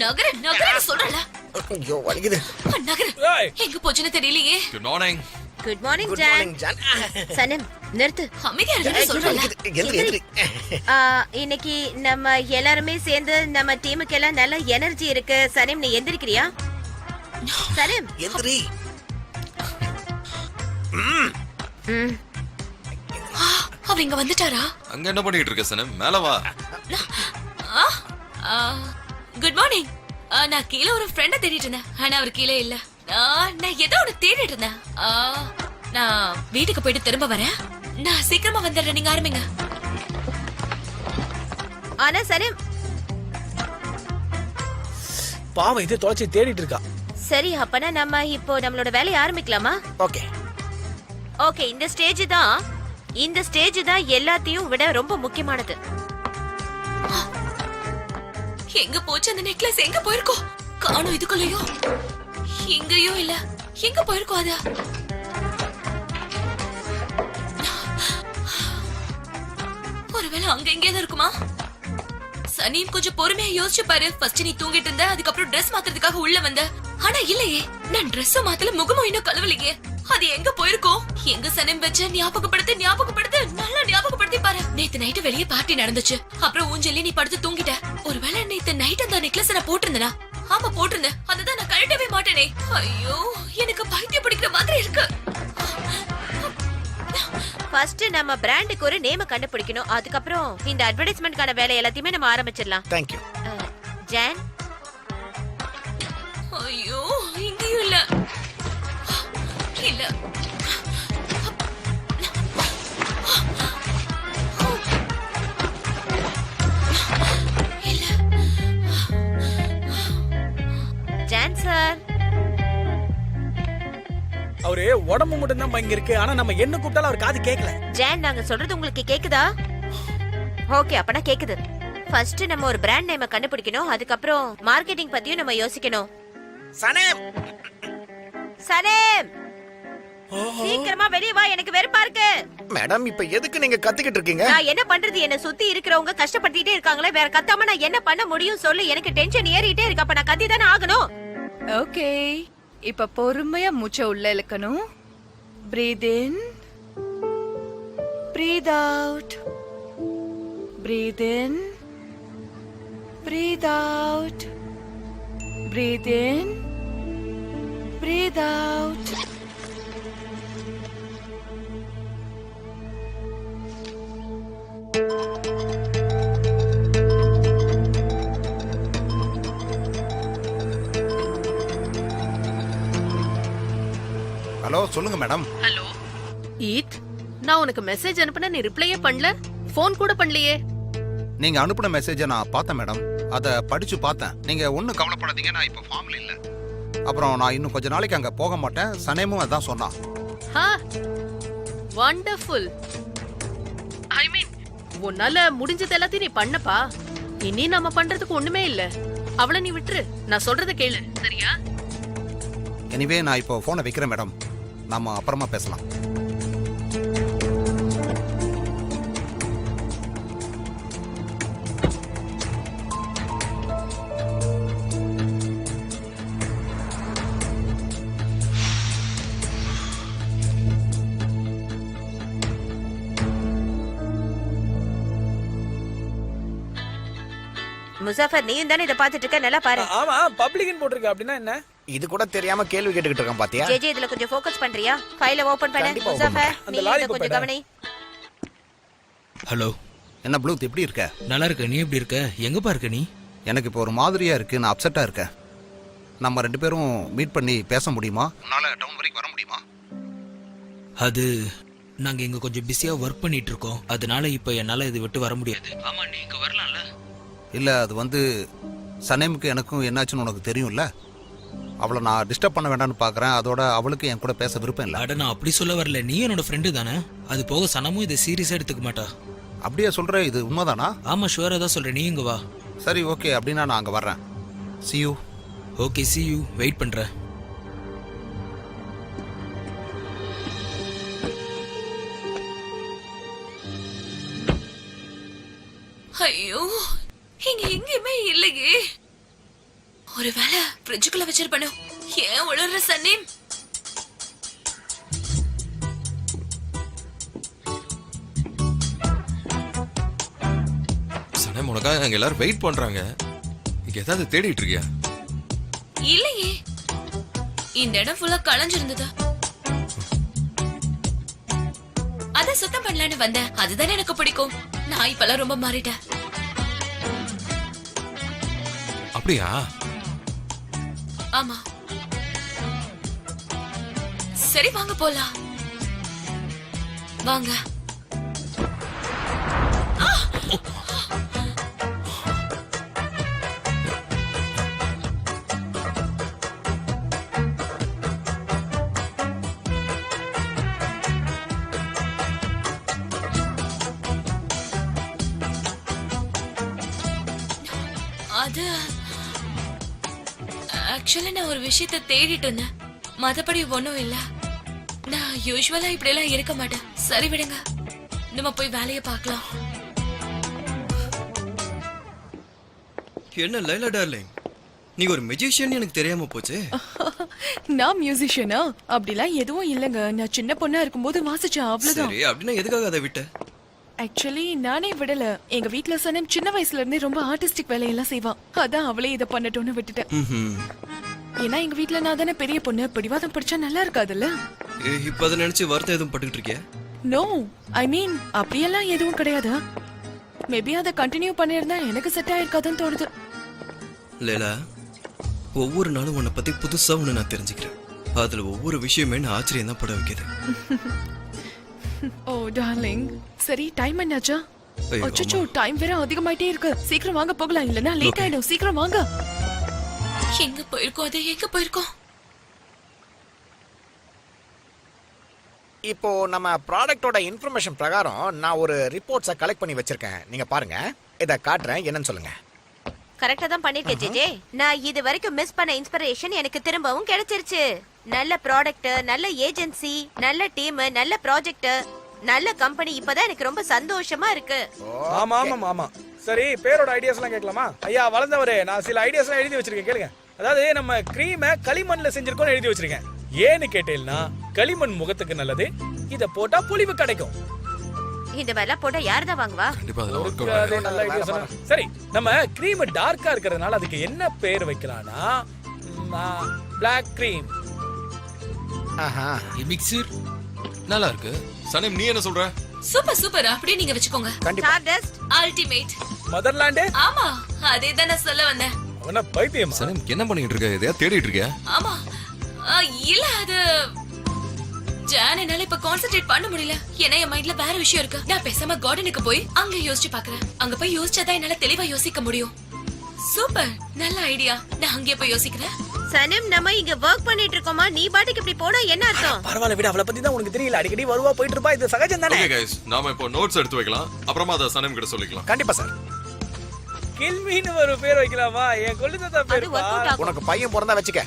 நகர நகர சொல்றல. ஐயோ வலிக்குது. நகர. எங்க போச்சுன்னு தெரியலையே. Good morning. Good morning John. சனம் நிறுத்து. அமைதியா இருங்க சொல்றல. எந்திரி. இன்னைக்கு நம்ம எல்லாரும் சேர்ந்து நம்ம டீமுக்கு எல்லாம் நல்ல எனர்ஜி இருக்கு. சனம் நீ எந்திரிக்கிறியா? சனம் எந்திரி. அவர் இங்க வந்துட்டாரா? அங்க என்ன பண்ணிட்டு இருக்க சனம்? மேல வா. Good morning. நான் கீழே ஒரு ஃப்ரெண்ட தேடிட்டு இருந்தேன். ஆனா அவர் கீழே இல்ல. நான் ஏதோ ஒன்னு தேடிட்டு இருந்தேன். நான் வீட்டுக்கு போயிட்டு திரும்ப வரேன். நான் சீக்கிரமா வந்துடுறேன். நீங்க ஆரம்பிங்க. ஆனா சனம் பாவம் இது தொலைச்சி தேடிட்டு இருக்கா. சரி அப்பனா நம்ம இப்போ நம்மளோட வேலையை ஆரம்பிக்கலாமா? Okay okay. இந்த ஸ்டேஜ் தான் எல்லாத்தையும் விட ரொம்ப முக்கியமானது. எங்க போச்சு அந்த நெக்லஸ்? எங்க போயிருக்கோம்? காணோம். இதுக்குள்ளயும் எங்கேயும் இல்ல. எங்க போயிருக்கோம்? அத ஒருவேளை அங்க எங்கேயாவது இருக்குமா? சனீம் கொஞ்சம் பொறுமையா யோசிச்சு பாரு. ஃபர்ஸ்ட் நீ தூங்கிட்டு இருந்த, அதுக்கப்புறம் ட்ரெஸ் மாத்துறதுக்காக உள்ள வந்த. ஆனா இல்லையே, நான் ட்ரெஸ் மாத்தல, முகமும் இன்னும் கழுவலையே. அது எங்க போயிருக்கோம்? எங்க சனம் வச்ச ஞாபகப்படுத்து நல்லா ஞாபகப்படுத்தி பாரு. நேத்து நைட்டு வெளியே பார்ட்டி நடந்துச்சு. அப்புறம் ஊஞ்சலி நீ படுத்து தூங்கிட்ட. ஒருவேளை நேத்து நைட் அந்த நெக்லஸ் நான் போட்டிருந்தேனா? ஆமா போட்டிருந்தேன். அதுதான் நான் கழட்டவே மாட்டேனே. ஐயோ எனக்கு பைத்தியம் பிடிக்கிற மாதிரி இருக்கு. ஃபர்ஸ்ட் நம்ம பிராண்டுக்கு ஒரு நேம் கண்டுபிடிக்கணும். அதுக்கப்புறம் இந்த அட்வர்டைஸ்மென்ட்கான வேலை எல்லாத்தையுமே நம்ம ஆரம்பிச்சிடலாம். Thank you. ஜான். ஐயோ இங்கேயும் இல்ல. இல்ல ஜான் சார். அவரு உடம்பு மட்டும் தான் இங்க இருக்கு. ஆனா நம்ம என்ன கூப்பிட்டாலும் அவர் காது கேட்கல. ஜான் நாங்க சொல்றது உங்களுக்கு கேக்குதா? ஓகே அப்பனா கேக்குது. ஃபர்ஸ்ட் நம்ம ஒரு பிராண்ட் நேம் கண்டுபிடிக்கணும். அதுக்கப்புறம் மார்க்கெட்டிங் பத்தியும் நம்ம யோசிக்கணும். சனம் சனம் சீக்கிரமா வெளிய வா, எனக்கு வெறுப்பா இருக்கு. மேடம் இப்ப எதுக்கு நீங்க கத்திக்கிட்டு இருக்கீங்க? நான் என்ன பண்றது? என்ன சுத்தி இருக்கிறவங்க கஷ்டப்படுத்திட்டே இருக்காங்களே, வேற கத்தாம நான் என்ன பண்ண முடியும் சொல்லு? எனக்கு டென்ஷன் ஏறிட்டே இருக்கு. அப்ப நான் கத்தி தானே ஆகணும். ஓகே இப்ப பொறுமையா மூச்சை உள்ள இழுக்கணும். பிரீத் இன், பிரீத் அவுட், பிரீத் இன், பிரீத் அவுட், பிரீத் இன், பிரீத் அவுட். ஹலோ சொல்லுங்க மேடம். ஹலோ ஈத், நான் உனக்கு மெசேஜ் அனுப்புன, நீ ரிப்ளையே பண்ணல, ஃபோன் கூட பண்ணலையே. நீங்க அனுப்புன மெசேஜை நான் பார்த்தேன் மேடம். அதை படிச்சு பார்த்தேன். நீங்க ஒன்றும் கவலைப்படாதீங்க, நான் இப்போ ஃபார்ம்ல இல்லை. அப்புறம் நான் இன்னும் கொஞ்ச நாளைக்கு அங்கே போக மாட்டேன். சனேமும் அதான் சொன்னான். ஹா வண்டர்ஃபுல். ஐ மீன் உன்னால முடிஞ்சது எல்லாத்தையும் நீ பண்ணப்பா. இனி நம்ம பண்றதுக்கு ஒண்ணுமே இல்ல. அவளை நீ விட்டுரு, நான் சொல்றத கேளு சரியா? எனிவே நான் இப்போ ஃபோனை வைக்கிறேன் மேடம். நாம அப்புறமா பேசலாம். முசாஃபர் நீயும் தானே இத பாத்துட்டு இருக்க, நல்லா பாரு. ஆமா பப்ளிக்னு போட்டுருக்க. அப்படின்னா என்ன? இது கூட தெரியாம கேள்வி கேட்டுக்கிட்டு இருக்கான் பாத்தியா? ஜேஜே இதுல கொஞ்சம் ஃபோக்கஸ் பண்றியா? ஃபைலை ஓபன் பண்ணு. முசாஃபர் நீ இத கொஞ்சம் கவனி. ஹலோ என்ன ப்ளூத், எப்படி இருக்க? நல்லா இருக்க. நீ எப்படி இருக்க? எங்கப்பா இருக்க நீ? எனக்கு இப்போ ஒரு மாதிரியா இருக்கு. நான் அப்செட்டா இருக்கேன். நம்ம ரெண்டு பேரும் மீட் பண்ணி பேச முடியுமா? உன்னால டவுன் வரைக்கும் வர முடியுமா? அது நாங்க இங்க கொஞ்சம் பிஸியா ஒர்க் பண்ணிட்டு இருக்கோம். அதனால இப்போ என்னால இது விட்டு வர முடியாது. ஆமா நீ இங்க வரலாம்ல? இல்ல அது வந்து சனேமுக்கு எனக்கும் என்னாச்சுன்னு உனக்கு தெரியும்ல. அவளை நான் டிஸ்டர்ப் பண்ண வேண்டாம்னு பாக்குறேன். அதோட அவளுக்கு என் கூட பேச விருப்பம் இல்லை. அட நான் அப்படி சொல்ல வரல. நீ என்னோட ஃப்ரெண்டு தானே. அது போக சனமும் இதை சீரியஸா எடுத்துக்க மாட்டா. அப்படியே சொல்ற? இது உண்மைதானா? ஆமா ஷுவரா தான் சொல்றேன். நீ இங்க வா. சரி ஓகே, அப்படின்னா நான் அங்க வர்றேன். See you. Okay see you. Wait பண்றேன். ஐயோ இங்க எங்கேயுமே இல்லையே. ஒருவேளை ஃப்ரிட்ஜுக்குள்ள வச்சிருப்பனோ? ஏன் உளற சன்னி? சனம் உனக்காக அங்க எல்லாரும் வெயிட் பண்றாங்க. இங்க ஏதாவது தேடிட்டு இருக்கியா? இல்லையே, இந்த இடம் ஃபுல்லா களைஞ்சிருந்தது. அத சுத்தம் பண்ணலான்னு வந்தேன். அதுதானே எனக்கு பிடிக்கும். நான் இப்பெல்லாம் ரொம்ப மாறிட்டேன். அப்படியா? ஆமா. சரி வாங்க போலாம். வாங்க. அது ஆக்சுவலா நான் ஒரு விஷயத்தை தேடிட்டு இருந்தேன். மத்தபடி ஒண்ணும் இல்ல. நான் யூசுவலா இப்படி எல்லாம் இருக்க மாட்டேன். சரி விடுங்க, நம்ம போய் வேலையை பார்க்கலாம். என்ன லைலா டார்லிங், நீ ஒரு மெஜிஷியன் எனக்கு தெரியாம போச்சு. நான் மியூசிஷியனா? அப்படிலாம் எதுவும் இல்லங்க. நான் சின்ன பொண்ணா இருக்கும்போது வாசிச்சேன், அவ்வளவுதான். சரி, அப்படின்னா எதுக்காக அதை விட்ட? ஆக்சுவலி நானே விடல. எங்க வீட்ல சனம் சின்ன வயசுல இருந்தே ரொம்ப ஆர்டிஸ்டிக் வேலையெல்லாம் செய்வான். அதான் அவளே இதை பண்ணட்டும்னு விட்டுட்டேன். ம்ஹும். ஏன்னா எங்க வீட்ல நான் தானே பெரிய பொண்ணு. பிடிவாதம் பிடிச்சா நல்லா இருக்காதுல்ல? இப்ப அதை நினைச்சு வருத்தம் எதுவும் பட்டுக்கிட்டு இருக்கியா? நோ, ஐ மீன் அப்படியெல்லாம் எதுவும் கிடையாது. மேபி அதை கண்டினியூ பண்ணியிருந்தா எனக்கு செட் ஆயிருக்காதுன்னு தோணுது. லேலா, ஒவ்வொரு நாளும் உன்னை பத்தி புதுசா ஒண்ணு நான் தெரிஞ்சுக்கிறேன். அதுல ஒவ்வொரு விஷயமே நான் ஆச்சரியம் தான் பட வைக்குது. ஓ டார்லிங், சரி டைம் என்னாச்சா? ஐயோ, அச்சச்சோ, டைம் வேற அதிகமாயிட்டே இருக்கு. சீக்கிரம் வாங்க போகலாம், இல்லனா லேட் ஆயிடும். சீக்கிரம் வாங்க. எங்க போயிருக்கோம்? அது எங்க போயிருக்கோம்? இப்போ நம்ம ப்ராடக்ட்டோட இன்ஃபர்மேஷன் பிரகாரம் நான் ஒரு ரிப்போர்ட்ஸை கலெக்ட் பண்ணி வச்சிருக்கேன். நீங்க பாருங்க, இதை காட்டுறேன், என்னன்னு சொல்லுங்க. கரெக்டா தான் பண்ணிருக்கேன் ஜெஜே. நான் இது வரைக்கும் மிஸ் பண்ண இன்ஸ்பிரேஷன் எனக்கு திரும்பவும் கிடைச்சிருச்சு. நல்ல ப்ராடக்ட், நல்ல ஏஜென்சி, நல்ல டீம், நல்ல ப்ராஜெக்ட், நல்ல கம்பெனி. இப்பதான் எனக்கு ரொம்ப சந்தோஷமா இருக்கு. ஆமா ஆமா ஆமா. சரி, பேரோட ஐடியாஸ் எல்லாம் கேட்கலாமா? ஐயா வளர்ந்தவரே, நான் சில ஐடியாஸ் எல்லாம் எழுதி வச்சிருக்கேன், கேளுங்க. அதாவது நம்ம கிரீமை களிமண்ல செஞ்சிருக்கோம் எழுதி வச்சிருக்கேன். ஏன்னு கேட்டேன்னா, களிமண் முகத்துக்கு நல்லது. இத போட்டா பொலிவு கிடைக்கும். இந்த மாதிரிலாம் போட்டா யாரு தான் வாங்குவா? கண்டிப்பா அதெல்லாம் work out அதே ஆகாது. நல்ல ஐடியா சொன்னா. சரி, நம்ம கிரீம் டார்க்கா இருக்கிறதுனால அதுக்கு என்ன பேர் வைக்கலாம்னா, பிளாக் கிரீம். ஆஹா. மிக்சர் நல்லா இருக்கு. சனம், நீ என்ன சொல்ற? சூப்பர் சூப்பர், அப்படியே நீங்க வச்சுக்கோங்க. கண்டிப்பா. ஸ்டார்டஸ்ட். அல்டிமேட். மதர்லாண்டு. ஆமா, அதே தான் நான் சொல்ல வந்தேன். அவன பைத்தியமா? சனம், என்ன பண்ணிட்டு இருக்க? எதையா தேடிட்டு இருக்கியா? ஆமா. இல்ல, அது ஜான், என்னால இப்ப கான்சென்ட்ரேட் பண்ண முடியல. ஏன்னா என் மைண்ட்ல வேற விஷயம் இருக்கு. நான் பேசாம கார்டனுக்கு போய் அங்க யோசிச்சு பாக்குறேன். அங்க போய் யோசிச்சாதான் என்னால தெளிவா யோசிக்க முடியும். சூப்பர், நல்ல ஐடியா. நான் அங்கே போய் யோசிக்கிறேன். சனம், நம்ம இங்க வர்க் பண்ணிட்டு இருக்கோமா? நீ பாட்டுக்கு இப்படி போனா என்ன அர்த்தம்? பரவாயில்ல விட, அவளை பத்தி தான் உனக்கு தெரியல. அடிக்கடி வருவா போயிட்டு இருப்பா, இது சகஜம் தானே. ஓகே கைஸ், நாம இப்போ நோட்ஸ் எடுத்து வைக்கலாம். அப்புறமா அதை சனம் கிட்ட சொல்லிக்கலாம். கண்டிப்பா சார். கில்மின்னு ஒரு பேர் வைக்கலாமா? என் கொள்ளுதான் அது பேர். ஒர்க் அவுட் ஆகும். உனக்கு பையன் பிறந்தா வச்சுக்க.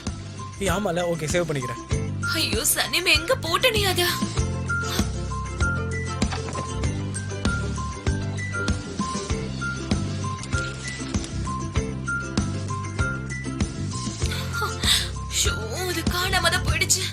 ஆமால, ஓகே, சேவ் பண்ணிக்கிறேன். ஐயோ சனிம், எங்க போட்ட நீ அத? ஷோ, அது காணாம தான் போயிடுச்சு.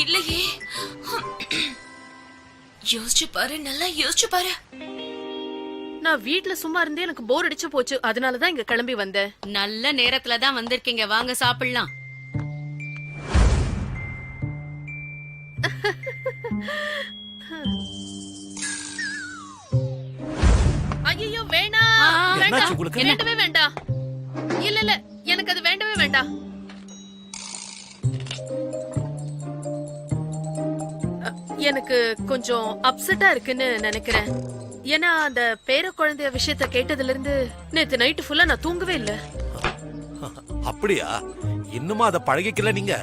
இல்லையே. யோசிச்சு பாரு, நல்லா யோசிச்சு பாரு. நான் வீட்ல சும்மா இருந்தே எனக்கு போர் அடிச்சு போச்சு. அதனாலதான் இங்க கிளம்பி வந்தேன். நல்ல நேரத்துல தான் வந்திருக்கீங்க. வாங்க சாப்பிடலாம். ஐயோ வேணாம், வேண்டாம், வேண்டவே வேண்டாம். இல்ல இல்ல, எனக்கு அது வேண்டவே வேண்டாம். எனக்கு கொஞ்சம் அப்செட்டா இருக்குன்னு நினைக்கிறேன். ஏன்னா அந்த பேர குழந்தைய விஷயத்த கேட்டதுல இருந்து நேத்து நைட்டு ஃபுல்லா நான் தூங்கவே இல்ல. அப்படியா? இன்னுமா அதை பழகிக்கல நீங்க?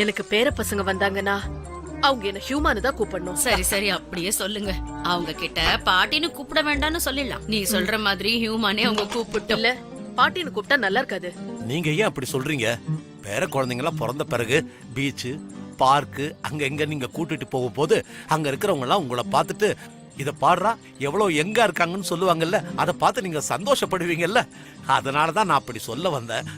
எனக்கு பேர பசங்க வந்தாங்கன்னா அவங்க என்ன ஹியூமனு தான் கூப்பிடணும். சரி சரி அப்படியே சொல்லுங்க. அவங்க கிட்ட பாட்டின்னு கூப்பிட வேண்டாம்னு சொல்லிடலாம். நீ சொல்ற மாதிரி ஹியூமானே அவங்க கூப்பிட்டு இல்ல பாட்டின்னு கூப்பிட்டா நல்லா இருக்காது. நீங்க ஏன் அப்படி சொல்றீங்க? பேர குழந்தைங்கலாம் பிறந்த பிறகு பீச், பார்க்கு அங்க எங்க நீங்க கூட்டிட்டு போகும்போது அங்க இருக்கிறவங்க எல்லாம் உங்களை பார்த்துட்டு இத பாடுறா எவ்வளவு எங்க இருக்காங்கன்னு சொல்லுவாங்கல்ல, அதை பார்த்து நீங்க சந்தோஷப்படுவீங்கல்ல. அதனாலதான் நான் அப்படி சொல்ல வந்தேன்.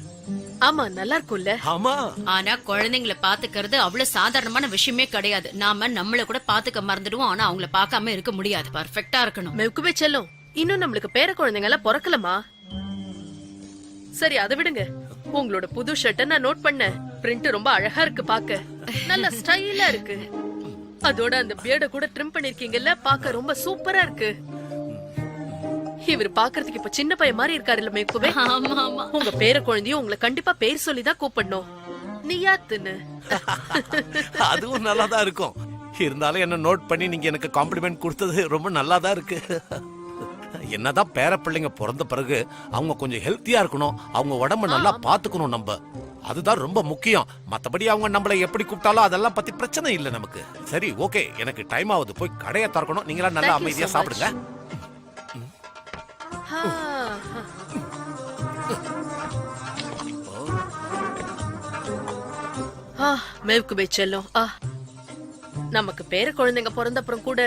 ஆமா நல்லா இருக்கும்ல. ஆமா. ஆனா குழந்தைங்களை பாத்துக்கிறது அவ்வளவு சாதாரணமான விஷயமே கிடையாது. நாம நம்மள கூட பாத்துக்க மறந்துடுவோம். ஆனா அவங்கள பார்க்காம இருக்க முடியாது. பர்ஃபெக்ட்டா இருக்கணும். மெவுக்குவே செல்லும். இன்னும் நம்மளுக்கு பேர குழந்தைங்க எல்லாம் பிறக்கலமா? சரி அதை விடுங்க. உங்களோட புது ஷர்ட்டை நான் நோட் பண்ணேன். பிரிண்ட் ரொம்ப அழகா இருக்கு பாக்க. நல்ல ஸ்டைலா இருக்கு. அதோட அந்த பியர்ட கூட ட்ரிம் பண்ணிருக்கீங்கல்ல, பாக்க ரொம்ப சூப்பரா இருக்கு. இவர் பாக்குறதுக்கு இப்ப சின்ன பையன் மாதிரி இருக்காருல்ல மெவுக்குவே. ஆமா ஆமா. உங்க பேர குழந்தையும் உங்களை கண்டிப்பா பேர் சொல்லிதான் கூப்பிடணும். நீயாத்துன்னு. அதுவும் நல்லாதான் இருக்கும். இருந்தாலும் என்ன நோட் பண்ணி நீங்க எனக்கு காம்ப்ளிமெண்ட் கொடுத்தது ரொம்ப நல்லாதான் இருக்கு. என்னதான் பேர பிள்ளைங்க பிறந்த பிறகு அவங்க கொஞ்சம் ஹெல்த்தியா இருக்கணும், அவங்க உடம்ப நல்லா பாத்துக்கணும். நம்ம அதுதான் ரொம்ப முக்கியம். மத்தபடி அவங்க நம்மளை எப்படி கூப்பிட்டாலும் அதெல்லாம் பத்தி பிரச்சனை இல்ல நமக்கு. சரி ஓகே, எனக்கு டைம் ஆகுது, போய் கடையை திறக்கணும். நீங்களா நல்லா Thank you அமைதியா so சாப்பிடுங்க. மெவுக்குவே செல்லும். நமக்கு பேர குழந்தைங்க பிறந்த அப்புறம் கூட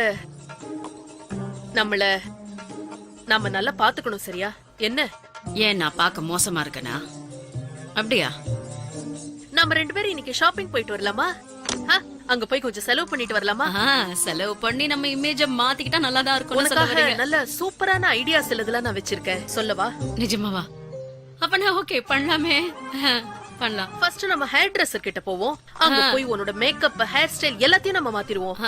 நம்ம நல்லா பாத்துக்கணும். சரியா? என்ன ஏன் நான் பார்க்க மோசமா இருக்கனா? அப்படியா? நம்ம 2 பேரும் இன்னைக்கு ஷாப்பிங் போயிட்டு வரலாமா? அங்க போய் கொஞ்சம் செலவு பண்ணிட்டு வரலாமா? செலவு பண்ணி நம்ம இமேஜ மாத்திக்கிட்டா நல்லாதான் இருக்கும். உனக்காக நல்ல சூப்பரான ஐடியாஸ் எல்லாம் நான் வச்சிருக்கேன். சொல்லவா? நிஜமாவா? அப்ப நான் ஓகே பண்ணலாமே. பண்ணலாம். ஃபர்ஸ்ட் நம்ம ஹேர் ட்ரெஸ்ஸர் கிட்ட போவோம். அங்க போய் உன்னோட மேக்கப், ஹேர் ஸ்டைல் எல்லாத்தையும் நம்ம மாத்திடுவோம்.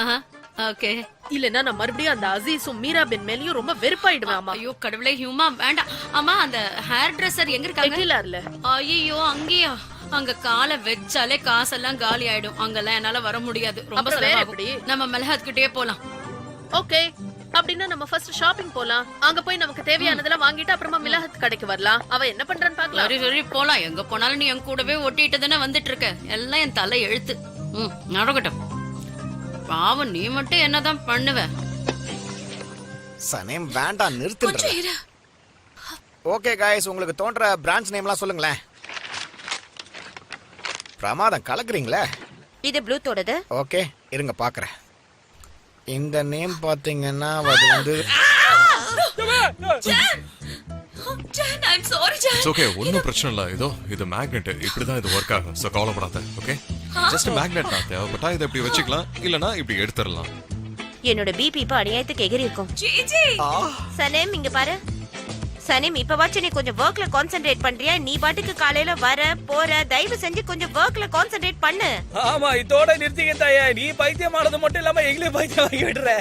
ஓகே. இல்லன்னா நான் மறுபடியும் அந்த அசீஸும் மீரா பென் மேலயும் ரொம்ப வெறுப்பாயிடுவேன். ஆமா. ஐயோ கடவுளே, ஹியூமா வேண்டாம். ஆமா அந்த ஹேர் ட்ரெஸ்ஸர் எங்க இருக்காங்க? எக்லிலார்ல. ஐயோ அங்கேயா? அங்க காலை வச்சாலே காசெல்லாம் காலி ஆயிடும். அங்கெல்லாம் என்னால வர முடியாது. ரொம்ப செலவாகும். நம்ம மெலஹத் கிட்டே போலாம். ஓகே, அப்படின்னா நம்ம ஃபர்ஸ்ட் ஷாப்பிங் போலாம். அங்க போய் நமக்கு தேவையானதெல்லாம் வாங்கிட்டு அப்புறமா மிலஹத் கடைக்கு வரலாம். அவ என்ன பண்றான்னு பாக்கலாம். சரி சரி போலாம். எங்க போனாலும் நீ என் கூடவே ஒட்டிட்டு தானே வந்துட்டு இருக்க. எல்லாம் என் தலை எழுத்து. நடக்கட்டும். பாவம், நீ மட்டும் என்னதான் பண்ணுவ? சனேம் வேண்டாம், நிறுத்துங்க. ஓகே गाइस, உங்களுக்கு தோன்ற பிரான்ச் நேம்லாம் சொல்லுங்களேன். பிரமாதம், கலக்குறீங்களே. இது ப்ளூத்தோடது. ஓகே இருங்க பாக்குறேன். இந்த நேம் பாத்தீங்கன்னா அது வந்து I'm sorry, Jan. It's okay, ஒன்றும் பிரச்சனை இல்லை. இது மேக்னெட், இப்படிதான் இது ஒர்க் ஆகும். ஸோ கவலைப்படாத. ஓகே, ஜஸ்ட் மேக்னெட் தான். தேவைப்பட்டா இதை இப்படி வச்சுக்கலாம், இல்லனா இப்படி எடுத்துடலாம். என்னோட பிபி இப்ப அநியாயத்துக்கு எகிரி இருக்கும். ஜிஜி. சனேம் இங்க பாரு. சனேம் இப்ப வாச்சு நீ கொஞ்சம் ஒர்க்ல கான்சென்ட்ரேட் பண்றியா? நீ பாட்டுக்கு காலையில வர போற, தயவு செஞ்சு கொஞ்சம் ஒர்க்ல கான்சென்ட்ரேட் பண்ணு. ஆமா, இதோட நிறுத்திக்க தாயே. நீ பைத்தியமானது மட்டும் இல்லாம எங்களையும் பைத்தியமாக்கி விடுற.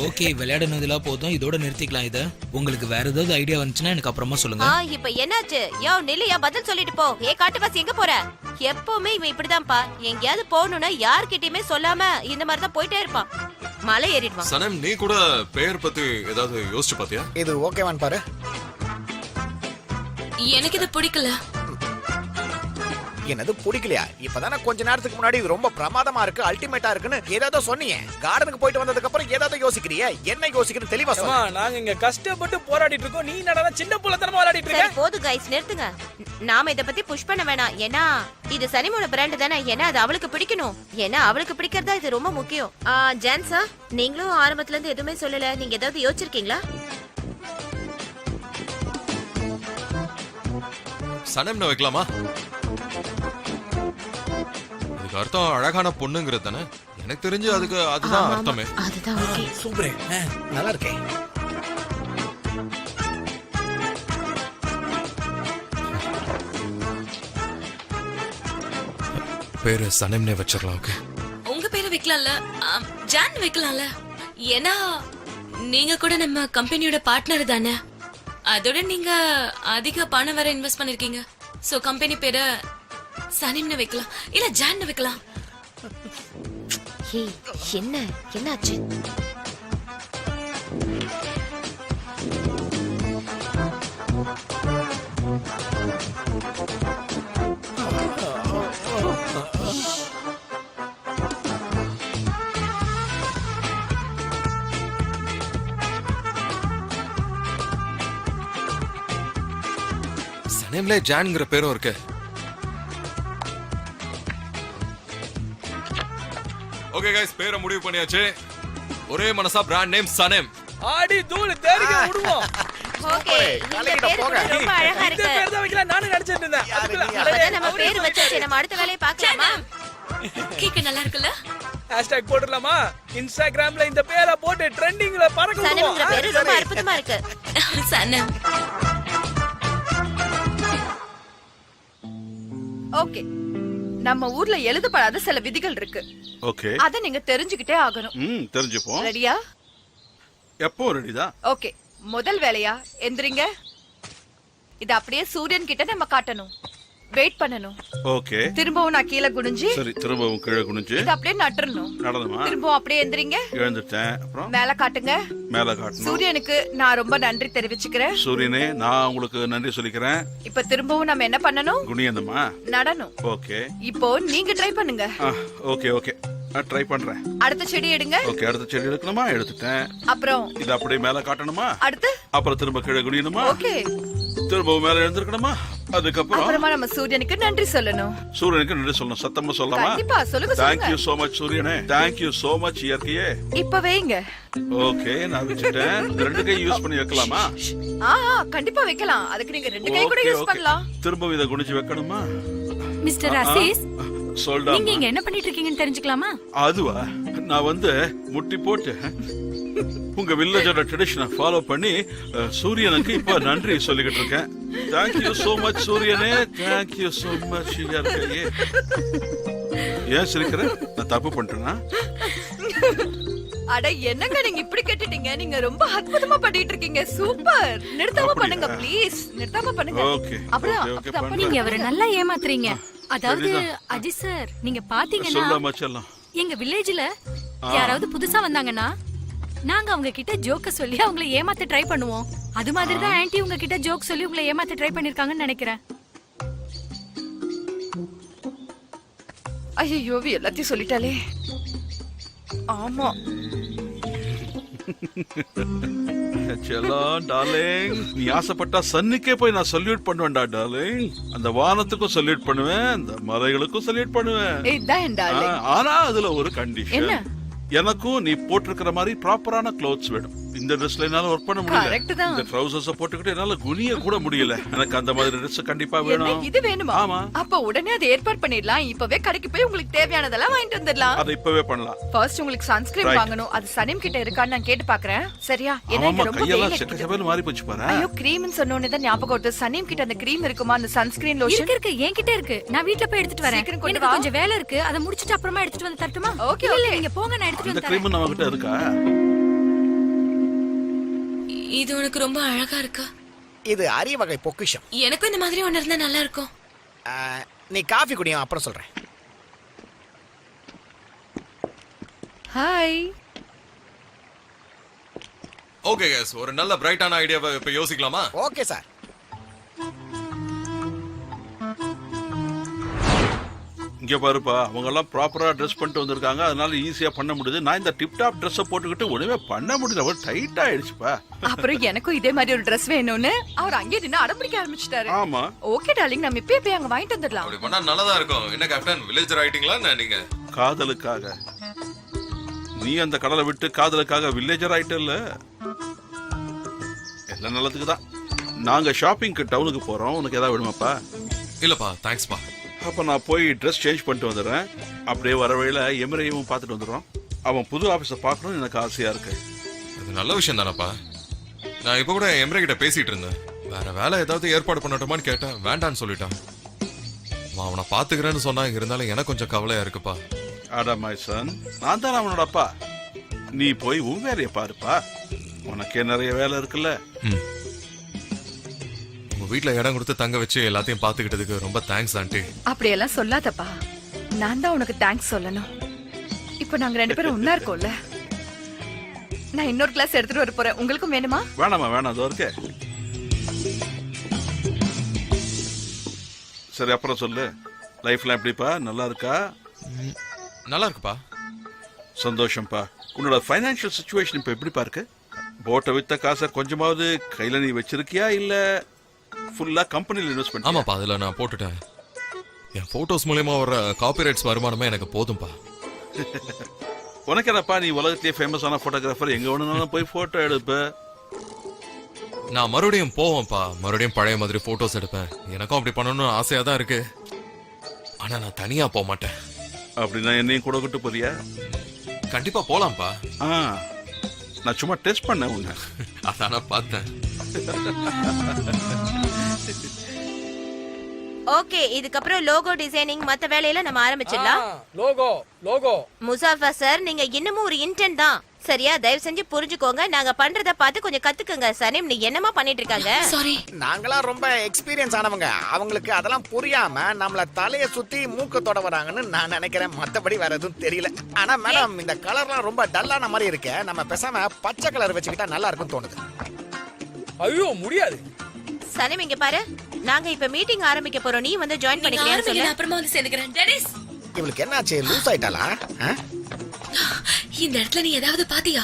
ஓகே, விளையாடுனதுலாம் போதும். இதோட நிறுத்திக்கலாம். இத உங்களுக்கு வேற ஏதாவது ஐடியா வந்துச்சுன்னா எனக்கு அப்புறமா சொல்லுங்க. இப்ப என்னாச்சு? யோ நில்லையா, பதில் சொல்லிட்டு போ. காட்டுவாசி எங்க போற? எப்பவுமே இவன் இப்படிதான்ப்பா. எங்கேயாவது போகணும்னா யார்கிட்டயுமே சொல்லாம இந்த மாதிரி தான் போயிட்டே இருப்பான். மலை ஏறிடுவான். சனம், நீ கூட பேர் பத்தி ஏதாவது யோசிச்சு பாத்தியா? இது ஓகேவான் பாரு. எனக்கு இது பிடிக்கல. என்னது பிடிக்கலையா? இப்பதானே கொஞ்ச நேரத்துக்கு முன்னாடி இது ரொம்ப பிரமாதமா இருக்கு, அல்டிமேட்டா இருக்குன்னு ஏதாவது சொன்னீங்க. கார்டனுக்கு போயிட்டு வந்ததுக்கு அப்புறம் ஏதாவது யோசிக்கிறியா? என்ன யோசிக்கிறது தெளிவா அம்மா, நாங்க இங்க கஷ்டப்பட்டு போராடிட்டு இருக்கோம். நீ நடனா சின்ன புள்ளத்தனமா விளையாடிட்டு இருக்க. சரி போது गाइस, நிறுத்துங்க. நாம இத பத்தி புஷ் பண்ண வேணாம். ஏன்னா இது சனிமோட பிராண்ட் தானே. ஏன்னா அது அவளுக்கு பிடிக்கணும். ஏன்னா அவளுக்கு பிடிக்கிறதா இது ரொம்ப முக்கியம். ஜான்சா, நீங்களும் ஆரம்பத்துல இருந்து எதுவுமே சொல்லல. நீங்க ஏதாவது யோசிச்சிருக்கீங்களா? சனம்னு வைக்கலாமா? இதுக்கு அர்த்தம் அழகான பொண்ணுங்கிறது தானே. எனக்கு தெரிஞ்சு அதுதான் அர்த்தமே. அதுதான் ஓகே. சூப்பர், நல்லா இருக்கே. பேரு சனம்னே வச்சிடலாம். ஓகே, உங்க பேரை வைக்கலாம்ல, ஜான் வைக்கலாம்ல. ஏன்னா நீங்க கூட நம்ம கம்பெனியோட பார்ட்னர் தானே. அதோட நீங்க அதிக பணம் வேற இன்வெஸ்ட் பண்ணிருக்கீங்க. சோ கம்பெனி பேரை சனிம்னு வைக்கலாம், இல்ல ஜான்னு வைக்கலாம். ஹே என்னாச்சு? சனேம்ல ஜான்ங்கிற பேரும் இருக்கு. ஓகே கைஸ், பேரை முடிவு பண்ணியாச்சு. ஒரே மனசா பிராண்ட் நேம் சனேம். ஆடி தூள் தேடிக்க விடுவோம். ஓகே, இந்த பேரு கூட ரொம்ப அழகா இந்த இருக்கு. பேர் தான் வைக்கலாம் நானும் நினைச்சிட்டு இருந்தேன். அதுக்குள்ள அப்பதான் நம்ம பேர் வச்சாச்சு. நம்ம அடுத்த வேலையை பார்க்கலாமா? கேக்க நல்லா இருக்குல்ல? ஹேஷ்டேக் போட்டுடலாமா? இன்ஸ்டாகிராம்ல இந்த பேரை போட்டு ட்ரெண்டிங்ல பறக்க விடுவோம். சனம்ங்கிற பேரு ரொம்ப அற்புதமா இருக்கு. சனம். ஓகே, நம்ம ஊர்ல எழுதப்படாத சில விதிகள் இருக்கு. ஓகே, அத நீங்க தெரிஞ்சுக்கிட்டே ஆகணும். தெரிஞ்சுப்போம். ரெடியா? எப்போ ரெடிதான்? ஓகே, முதல் வேலையா எந்திரிங்க. இத அப்படியே சூரியன் கிட்ட நம்ம காட்டணும். வெயிட் பண்ணணும். ஓகே, திரும்பவும் நான் கீழே குனிஞ்சு சரி, திரும்பவும் கீழே குனிஞ்சு இத அப்படியே நட்டுறணும். நடந்துமா? திரும்பவும் அப்படியே எந்திரிங்க. எழுந்துட்டேன். அப்புறம் மேல காட்டுங்க. மேல காட்டணும். சூரியனுக்கு நான் ரொம்ப நன்றி தெரிவிச்சுக்கிறேன். சூரியனே, நான் உங்களுக்கு நன்றி சொல்லிக்கிறேன். இப்ப திரும்பவும் நம்ம என்ன பண்ணணும்? குனியந்தமா? நடணும். ஓகே, இப்போ நீங்க ட்ரை பண்ணுங்க. ஓகே ஓகே, நான் ட்ரை பண்றேன். அடுத்த செடி எடுங்க. ஓகே, அடுத்த செடி எடுக்கணுமா? எடுத்துட்டேன். அப்புறம் இது அப்படியே மேல காட்டணுமா? அடுத்து அப்புறம் திரும்ப கீழே குனியணுமா? ஓகே, திரும்பவும் மேல எழுந்திருக்கணுமா? அதுக்கப்புறம் அப்புறமா நம்ம சூரியனுக்கு நன்றி சொல்லணும். சூரியனுக்கு நன்றி சொல்லணும். சத்தமா சொல்லலாமா? கண்டிப்பா சொல்லுங்க. தேங்க் யூ சோ மச் சூரியனே. தேங்க் யூ சோ மச் இயற்கையே. இப்ப வைங்க. ஓகே, நான் வச்சுட்டேன். ரெண்டு கை யூஸ் பண்ணி வைக்கலாமா? கண்டிப்பா வைக்கலாம். அதுக்கு நீங்க ரெண்டு கை கூட யூஸ் பண்ணலாம். திரும்ப இத குனிஞ்சு வைக்கணுமா? மிஸ்டர் அசீஸ், சொல்டா. நீங்க இங்க என்ன பண்ணிட்டு இருக்கீங்கன்னு தெரிஞ்சுக்கலாமா? அதுவா, நான் வந்து முட்டி போட்டு உங்க வில்லேஜோட ட்ரெடிஷனை ஃபாலோ பண்ணி சூரியனுக்கு இப்ப நன்றி சொல்லிக்கிட்டு இருக்கேன். தேங்க் யூ சோ மச் சூரியனே. தேங்க் யூ சோ மச் இயற்கையே. ஏன் சிரிக்கிற? நான் தப்பு பண்ணிட்டேனா? அட என்னங்க நீங்க இப்படி கேட்டுட்டீங்க? நீங்க ரொம்ப அற்புதமா பண்ணிட்டு இருக்கீங்க. சூப்பர். நிறுத்தாம பண்ணுங்க ப்ளீஸ். நிறுத்தாம பண்ணுங்க. ஓகே, அப்புறம் நீங்க அவரை நல்லா ஏமாத்துறீங்க. அதாவது அஜித் சார், நீங்க பாத்தீங்கன்னா சொல்லாம செல்லாம். எங்க வில்லேஜ்ல யாராவது புதுசா வந்தாங்கன்னா நாங்க அவங்க கிட்ட ஜோக்க சொல்லி அவங்கள ஏமாத்த ட்ரை பண்ணுவோம். அது மாதிரி தான் ஆன்ட்டி உங்க கிட்ட ஜோக் சொல்லி உங்களை ஏமாத்த ட்ரை பண்ணிருக்காங்கன்னு நினைக்கிறேன். ஐயோ, எல்லாத்தையும் சொல்லிட்டாலே. ஆமா. செல்லம் டார்லிங், நீ ஆசைப்பட்டா சன்னுக்கே போய் நான் சல்யூட் பண்ணுவேன்டா டார்லிங். அந்த வானத்துக்கும் சல்யூட் பண்ணுவேன், அந்த மலைகளுக்கும் சல்யூட் பண்ணுவேன். இதான் டார்லிங். ஆனா அதுல ஒரு கண்டிஷன். எனக்கும் நீ போட்டிருக்கிற மாதிரி ப்ராப்பரான க்ளோத்ஸ் வேணும். இந்த ட்ரெஸ்ல என்னால ஒர்க் பண்ண முடியல. இந்த ட்ரவுசர்ஸ் போட்டுக்கிட்டு என்னால குனிய கூட முடியல. எனக்கு அந்த மாதிரி ட்ரெஸ் கண்டிப்பா வேணும். இது வேணுமா? ஆமா. அப்ப உடனே அதை ஏற்பாடு பண்ணிடலாம். இப்பவே கடைக்கு போய் உங்களுக்கு தேவையானதெல்லாம் வாங்கிட்டு வந்துடலாம். அதை இப்பவே பண்ணலாம். ஃபர்ஸ்ட் உங்களுக்கு சன்ஸ்கிரீன் வாங்கணும். அது சனீம் கிட்ட இருக்கான்னு நான் கேட்டு பாக்குறேன். சரியா? ஏன்னா ரொம்ப கையெல்லாம் செக்கச்செவல் மாறி போச்சு பாரு. ஐயோ, கிரீம்னு சொன்னோனே தான் ஞாபகம் வருது. சனீம் கிட்ட அந்த கிரீம் இருக்குமா? அந்த சன்ஸ்கிரீன் லோஷன் இருக்கு, என்கிட்ட இருக்கு. நான் வீட்ல போய் எடுத்துட்டு வரேன். எனக்கு கொஞ்சம் வேலை இருக்கு. அதை முடிச்சிட்டு அப்புறமா எடுத்துட்டு வந்து தரட்டுமா? ஓகே, இல்ல நீங்க போங்க, நான் எடுத்துட்டு வந்து தரேன். நம்ம கிட்ட இருக்கா? இது உனக்கு ரொம்ப அழகா இருக்கு. இது அரிய வகை பொக்கிஷம். எனக்கும் இந்த மாதிரி ஒண்ணு இருந்தா நல்லா இருக்கும். நீ காஃபி குடியும், அப்புறம் சொல்றேன். ஹாய். ஓகே गाइस, ஒரு நல்ல பிரைட்டான ஐடியாவை இப்ப யோசிக்கலாமா? Okay sir. இங்க பாருப்பா, அவங்க எல்லாம் ப்ராப்பரா ட்ரெஸ் பண்ணிட்டு வந்திருக்காங்க. அதனால ஈஸியா பண்ண முடியுது. நான் இந்த டிப் டாப் ட்ரெஸ் போட்டுக்கிட்டு ஒண்ணுமே பண்ண முடியல. ஒரு டைட் ஆயிடுச்சுப்பா. அப்புறம் எனக்கும் இதே மாதிரி ஒரு Dress வேணும்னு அவர் அங்கே நின்னு அடம்பிடிக்க ஆரம்பிச்சிட்டாரு. ஆமா. ஓகே டார்லிங், நம்ம இப்பவே போய் அங்க வாங்கிட்டு வந்துடலாம். அப்படி பண்ணா நல்லதா இருக்கும். என்ன கேப்டன், வில்லேஜர் ஆயிட்டீங்களா நீங்க? காதலுக்காக நீ அந்த கடலை விட்டு காதலுக்காக வில்லேஜர் ஆயிட்டல்ல. எல்லாம் நல்லதுக்கு தான். நாங்க ஷாப்பிங்க்கு டவுனுக்கு போறோம். உனக்கு ஏதாவது வேணுமாப்பா? இல்லப்பா, தேங்க்ஸ்பா. அப்ப நான் போய் ட்ரெஸ் சேஞ்ச் பண்ணிட்டு வந்துடுறேன். அப்படியே வர வழியில எமரையும் பார்த்துட்டு வந்துடுறோம். அவன் புது ஆபீஸை பார்க்கணும்னு எனக்கு ஆசையா இருக்கு. அது நல்ல விஷயம் தானப்பா. நான் இப்ப கூட எம்ரே கிட்ட பேசிட்டு இருந்தேன். வேற வேலை ஏதாவது ஏற்பாடு பண்ணட்டுமான்னு கேட்டேன். வேண்டான்னு சொல்லிட்டான். அவனை பாத்துக்கிறேன்னு சொன்னா, இருந்தாலும் எனக்கு கொஞ்சம் கவலையா இருக்குப்பா. அடா மை சன், நான் தான் அவனோட அப்பா. நீ போய் உன் வேலையை பாருப்பா. உனக்கே நிறைய வேலை இருக்குல்ல. உங்க வீட்ல இடம் கொடுத்து தங்க வச்சு எல்லாத்தையும் பாத்துக்கிட்டதுக்கு ரொம்ப தேங்க்ஸ் ஆண்டி. அப்படியெல்லாம் சொல்லாதப்பா. நான் தான் உனக்கு தேங்க்ஸ் சொல்லணும். இப்போ நாங்க 2 பேரும் ஒண்ணா இருக்கோம்ல. நான் இன்னொரு கிளாஸ் எடுத்துட்டு வர போறேன். உங்களுக்கும் வேணுமா? வேணாமா வேணாம், அதோ இருக்கே. சரி, அப்புறம் சொல்லு. லைஃப்லாம் எப்படிப்பா? நல்லா இருக்கா? நல்லா இருக்குப்பா. சந்தோஷம்ப்பா. உன்னோட ஃபைனான்சியல் சுச்சுவேஷன் இப்போ எப்படிப்பா இருக்கு? போட்டை வித்த காசை கொஞ்சமாவது கையில நீ வச்சிருக்கியா, இல்ல ஃபுல்லா கம்பெனில இன்வெஸ்ட்மெண்ட்? ஆமாப்பா, அதுல நான் போட்டுட்டேன். என் போட்டோஸ் மூலியமா வர காப்பிரைட்ஸ் வருமானமே எனக்கு போதும்பா. உனக்கு என்னப்பா, நீ உலகத்திலேயே ஃபேமஸான போட்டோகிராஃபர், எங்க வேணும்னாலும் போய் போட்டோ எடுப்ப. நான் மறுபடியும் போவேன்ப்பா, மறுபடியும் பழைய மாதிரி போட்டோஸ் எடுப்பேன். எனக்கும் அப்படி பண்ணணும்னு ஆசையா தான் இருக்கு. ஆனா நான் தனியா போக மாட்டேன். அப்படின்னா என்னையும் கூட கூட்டு போறியா? கண்டிப்பா போலாம்ப்பா. நான் சும்மா டெஸ்ட் பண்ண உன்ன. அதான பார்த்தேன். ஓகே, இதுக்கப்புறம் லோகோ டிசைனிங் மத்த வேலையில நம்ம ஆரம்பிச்சிடலாம். லோகோ முசாஃபர் சார், நீங்க இன்னமும் ஒரு இன்டர்ன் தான் சரியா? தயவு செஞ்சு புரிஞ்சுக்கோங்க. நாங்க பண்றத பார்த்து கொஞ்சம் கத்துக்கங்க. சனீம், நீ என்னமா பண்ணிட்டு இருக்காங்க? சாரி. நாங்களா ரொம்ப எக்ஸ்பீரியன்ஸ் ஆனவங்க. அவங்களுக்கு அதெல்லாம் புரியாம நம்மள தலைய சுத்தி மூக்கத்தோட வராங்கன்னு நான் நினைக்கிறேன். மத்தபடி வேற எதுவும் தெரியல. ஆனா மேடம், இந்த கலர்லாம் ரொம்ப டல்லான மாதிரி இருக்கு. நம்ம பேசாம பச்சை கலர் வச்சுக்கிட்டா நல்லா இருக்கும்னு தோணுது. ஐயோ முடியாது. சனீம், இங்க பாரு, நாங்க இப்ப மீட்டிங் ஆரம்பிக்க போறோம். நீ வந்து ஜாயின் பண்ணிக்கறியான்னு சொல்லு. அப்புறமா வந்து சேர்ந்துக்கிறேன். டெனிஸ், இவளுக்கு என்னாச்சு? லூஸ் ஆயிட்டாளா? இந்த இடத்துல நீ ஏதாவது பாத்தியா?